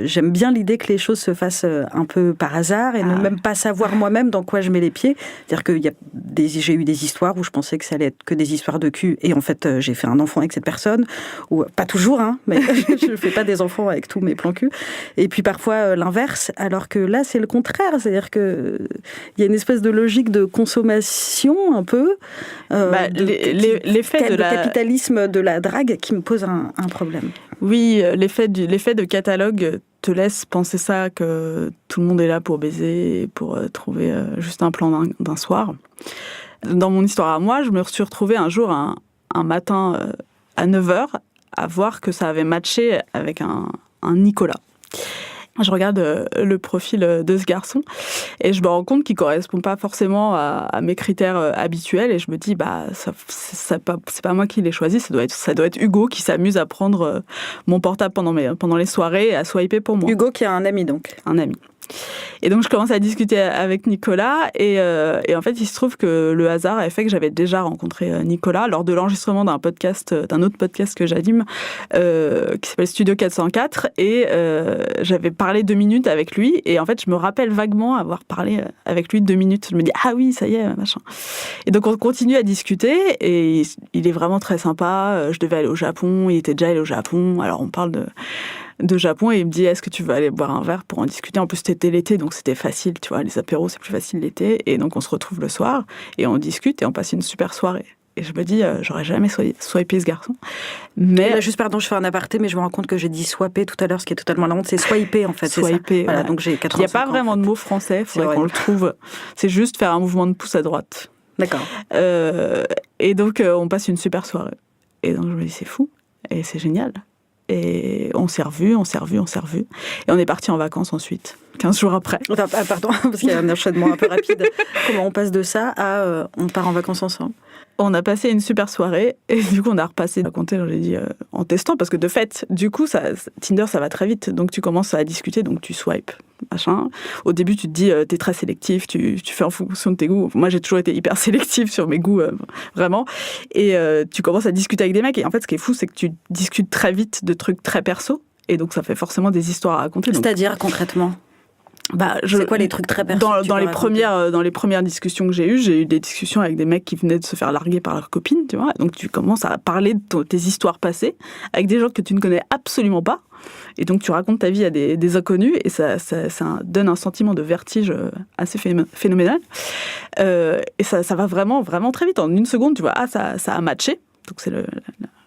j'aime bien l'idée que les choses se fassent un peu par hasard et ne même pas savoir moi-même dans quoi je mets les pieds. C'est-à-dire que j'ai eu des histoires où je pensais que ça allait être que des histoires de cul et en fait j'ai fait un enfant avec cette personne, ou pas toujours, hein, mais je fais pas des enfants avec tous mes plans cul. Et puis parfois l'inverse, alors que là c'est le contraire, c'est-à-dire que Il y a une espèce de logique de consommation, un peu. L'effet de capitalisme de la drague qui me pose un problème. Oui, l'effet de catalogue te laisse penser ça, que tout le monde est là pour baiser, pour trouver juste un plan d'un soir. Dans mon histoire à moi, je me suis retrouvée un jour, un matin à 9h, à voir que ça avait matché avec un Nicolas. Je regarde le profil de ce garçon et je me rends compte qu'il ne correspond pas forcément à mes critères habituels, et je me dis c'est pas moi qui l'ai choisi, ça doit être Hugo qui s'amuse à prendre mon portable pendant les soirées et à swiper pour moi. Hugo qui a un ami donc. Un ami. Et donc je commence à discuter avec Nicolas et en fait il se trouve que le hasard a fait que j'avais déjà rencontré Nicolas lors de l'enregistrement d'un autre podcast que j'anime qui s'appelle Studio 404, et j'avais parlé 2 minutes avec lui, et en fait je me rappelle vaguement avoir parlé avec lui 2 minutes. Je me dis ah oui, ça y est, machin. Et donc on continue à discuter et il est vraiment très sympa. Je devais aller au Japon, il était déjà allé au Japon, alors on parle de Japon, et il me dit est-ce que tu veux aller boire un verre pour en discuter. En plus c'était l'été, donc c'était facile, tu vois, les apéros c'est plus facile l'été, et donc on se retrouve le soir et on discute et on passe une super soirée. Et je me dis j'aurais jamais swipé ce garçon. Mais là, juste pardon, je fais un aparté, mais je me rends compte que j'ai dit swapper tout à l'heure, ce qui est totalement la honte, c'est swiper en fait. Swiper, voilà, donc j'ai 85 ans. Il n'y a pas vraiment de mot français, il faudrait qu'on le trouve. C'est juste faire un mouvement de pouce à droite. D'accord. Et donc on passe une super soirée. Et donc je me dis c'est fou et c'est génial. Et on s'est revus. Et on est partis en vacances ensuite, 15 jours après. Enfin, pardon, parce qu'il y a un enchaînement un peu rapide. Comment on passe de ça à on part en vacances ensemble? On a passé une super soirée, et du coup on a repassé à compter, j'ai dit, en testant, parce que de fait, du coup, Tinder ça va très vite, donc tu commences à discuter, donc tu swipes, machin. Au début tu te dis, t'es très sélectif, tu fais en fonction de tes goûts. Moi j'ai toujours été hyper sélectif sur mes goûts, vraiment. Et tu commences à discuter avec des mecs, et en fait ce qui est fou, c'est que tu discutes très vite de trucs très perso, et donc ça fait forcément des histoires à raconter. C'est-à-dire concrètement? C'est quoi les trucs très perso dans les premières discussions que j'ai eu des discussions avec des mecs qui venaient de se faire larguer par leur copine, tu vois. Donc tu commences à parler de tes histoires passées avec des gens que tu ne connais absolument pas. Et donc tu racontes ta vie à des inconnus, et ça donne un sentiment de vertige assez phénoménal. Et ça va vraiment, vraiment très vite. En une seconde, tu vois, ça a matché. Donc c'est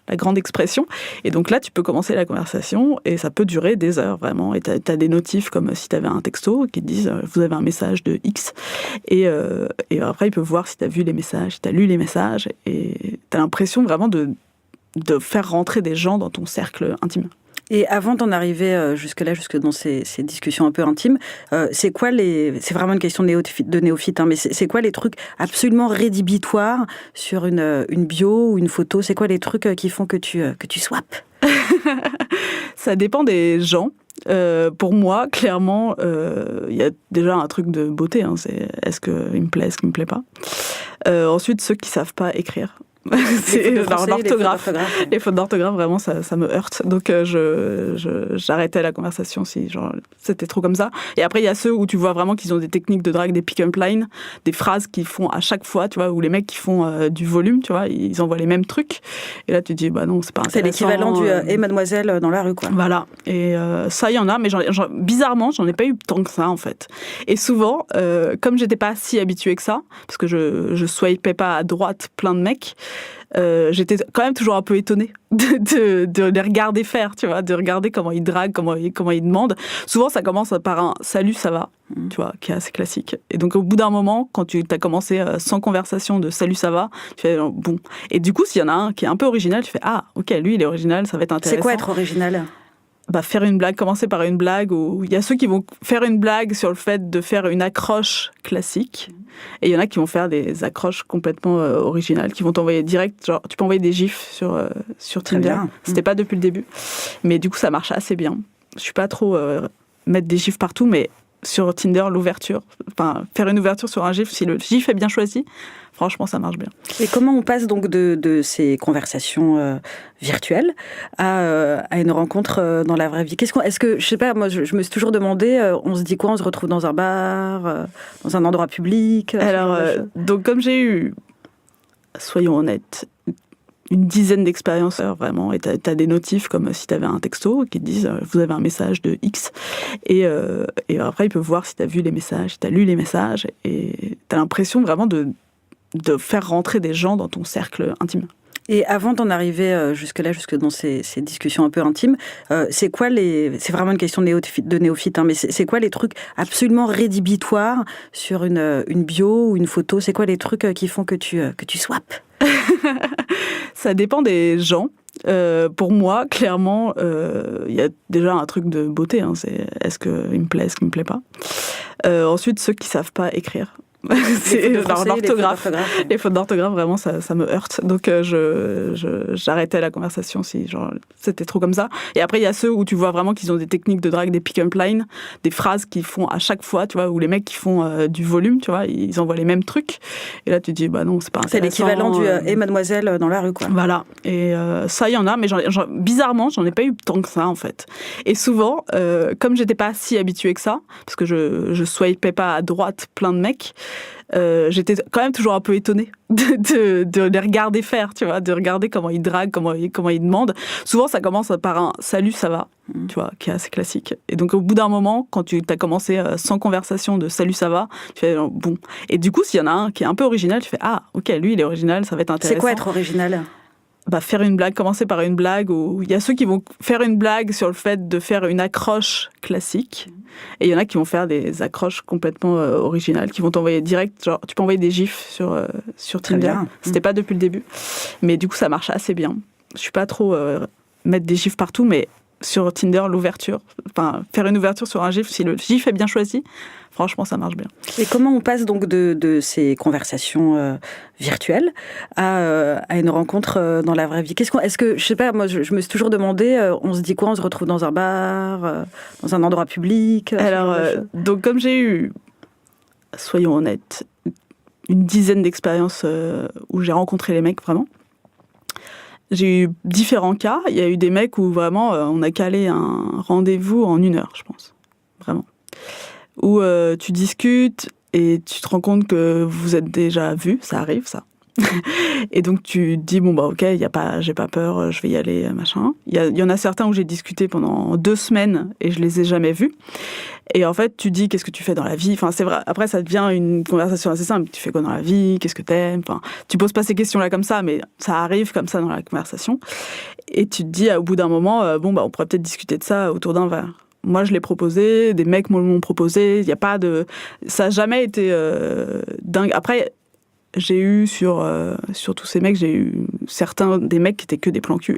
la grande expression. Et donc là, tu peux commencer la conversation, et ça peut durer des heures, vraiment. Et t'as des notifs comme si t'avais un texto qui te disent vous avez un message de X. Et après, il peut voir si t'as vu les messages, si t'as lu les messages. Et t'as l'impression vraiment de faire rentrer des gens dans ton cercle intime. Et avant d'en arriver jusque dans ces discussions un peu intimes, c'est vraiment une question de néophyte, hein, mais c'est quoi les trucs absolument rédhibitoires sur une bio ou une photo? C'est quoi les trucs qui font que tu swaps? Ça dépend des gens. Pour moi, clairement, il y a déjà un truc de beauté, hein, c'est est-ce qu'il me plaît, est-ce qu'il me plaît pas. Ensuite, ceux qui savent pas écrire. Les fautes d'orthographe, vraiment, ça me heurte. Donc, j'arrêtais la conversation si c'était trop comme ça. Et après, il y a ceux où tu vois vraiment qu'ils ont des techniques de drague, des pick-up lines, des phrases qu'ils font à chaque fois, tu vois, où les mecs qui font du volume, tu vois, ils envoient les mêmes trucs. Et là, tu te dis, bah non, c'est pas intéressant. C'est l'équivalent du et mademoiselle dans la rue, quoi. Voilà. Et ça, il y en a, mais bizarrement, j'en ai pas eu tant que ça, en fait. Et souvent, comme j'étais pas si habituée que ça, parce que je swipais pas à droite plein de mecs, j'étais quand même toujours un peu étonnée de les regarder faire, tu vois, de regarder comment ils draguent, comment ils demandent. Souvent, ça commence par un « salut, ça va », tu vois, qui est assez classique. Et donc, au bout d'un moment, quand tu as commencé sans conversation de « salut, ça va », tu fais « bon ». Et du coup, s'il y en a un qui est un peu original, tu fais « ah, ok, lui, il est original, ça va être intéressant ». C'est quoi être original ? Faire une blague, commencer par une blague, où il y a ceux qui vont faire une blague sur le fait de faire une accroche classique, et il y en a qui vont faire des accroches complètement originales, qui vont t'envoyer direct, genre tu peux envoyer des gifs sur Tinder. C'était pas depuis le début, mais du coup ça marche assez bien. Je suis pas trop mettre des gifs partout, mais sur Tinder, faire une ouverture sur un gif, si le gif est bien choisi, franchement, ça marche bien. Et comment on passe donc de ces conversations virtuelles à une rencontre dans la vraie vie ? Est-ce que, je sais pas, moi, je me suis toujours demandé, on se dit quoi ? On se retrouve dans un bar, dans un endroit public ? Alors, donc comme j'ai eu, soyons honnêtes, une dizaine d'expériences vraiment, et t'as des notifs comme si t'avais un texto qui te disent vous avez un message de X, et après il peut voir si t'as vu les messages, si t'as lu les messages, et t'as l'impression vraiment de faire rentrer des gens dans ton cercle intime. Et avant d'en arriver jusque-là, jusque dans ces discussions un peu intimes, c'est vraiment une question de néophyte, hein, mais c'est quoi les trucs absolument rédhibitoires sur une bio ou une photo? C'est quoi les trucs qui font que tu swaps? Ça dépend des gens. Pour moi, clairement, y a déjà un truc de beauté. Hein, c'est est-ce qu'il me plaît, est-ce qu'il me plaît pas. Ensuite, ceux qui savent pas écrire. C'est l'orthographe. Les fautes d'orthographe, vraiment, ça me heurte. Donc, j'arrêtais la conversation si c'était trop comme ça. Et après, il y a ceux où tu vois vraiment qu'ils ont des techniques de drague, des pick-up lines, des phrases qu'ils font à chaque fois, tu vois, où les mecs qui font du volume, tu vois, ils envoient les mêmes trucs. Et là, tu te dis, bah non, c'est pas intéressant. C'est l'équivalent du « et mademoiselle » dans la rue, quoi. Voilà. Et ça, il y en a, mais bizarrement, j'en ai pas eu tant que ça, en fait. Et souvent, comme j'étais pas si habituée que ça, parce que je swipais pas à droite plein de mecs, j'étais quand même toujours un peu étonnée de les regarder faire, tu vois, de regarder comment ils draguent, comment ils demandent. Souvent, ça commence par un « salut, ça va », tu vois, qui est assez classique. Et donc, au bout d'un moment, quand tu as commencé sans conversation de « salut, ça va », tu fais « bon ». Et du coup, s'il y en a un qui est un peu original, tu fais « ah, ok, lui, il est original, ça va être intéressant ». C'est quoi être original ? Faire une blague, commencer par une blague, où il y a ceux qui vont faire une blague sur le fait de faire une accroche classique, et il y en a qui vont faire des accroches complètement originales, qui vont t'envoyer direct, genre tu peux envoyer des gifs sur Tinder. C'était pas depuis le début, mais du coup ça marche assez bien. Je suis pas trop mettre des gifs partout, mais sur Tinder, l'ouverture, faire une ouverture sur un gif, si le gif est bien choisi, franchement, ça marche bien. Et comment on passe donc de ces conversations virtuelles à une rencontre dans la vraie vie ? Est-ce que, je sais pas, moi, je me suis toujours demandé, on se dit quoi ? On se retrouve dans un bar, dans un endroit public ? Alors, donc comme j'ai eu, soyons honnêtes, une dizaine d'expériences où j'ai rencontré les mecs, vraiment. J'ai eu différents cas. Il y a eu des mecs où vraiment on a calé un rendez-vous en 1 heure, je pense. Vraiment. Où tu discutes et tu te rends compte que vous êtes déjà vus, ça arrive, ça. Et donc tu te dis, bon, bah ok, j'ai pas peur, je vais y aller, machin. Il y en a certains où j'ai discuté pendant 2 semaines et je les ai jamais vus. Et en fait, tu dis, qu'est-ce que tu fais dans la vie ? Enfin, c'est vrai, après, ça devient une conversation assez simple. Tu fais quoi dans la vie ? Qu'est-ce que t'aimes ? Enfin, tu poses pas ces questions-là comme ça, mais ça arrive comme ça dans la conversation. Et tu te dis, au bout d'un moment, bon, bah, on pourrait peut-être discuter de ça autour d'un verre. Moi, je l'ai proposé, des mecs me l'ont proposé. Il y a pas de... Ça n'a jamais été dingue. Après, j'ai eu sur tous ces mecs, j'ai eu certains des mecs qui étaient que des plans cul.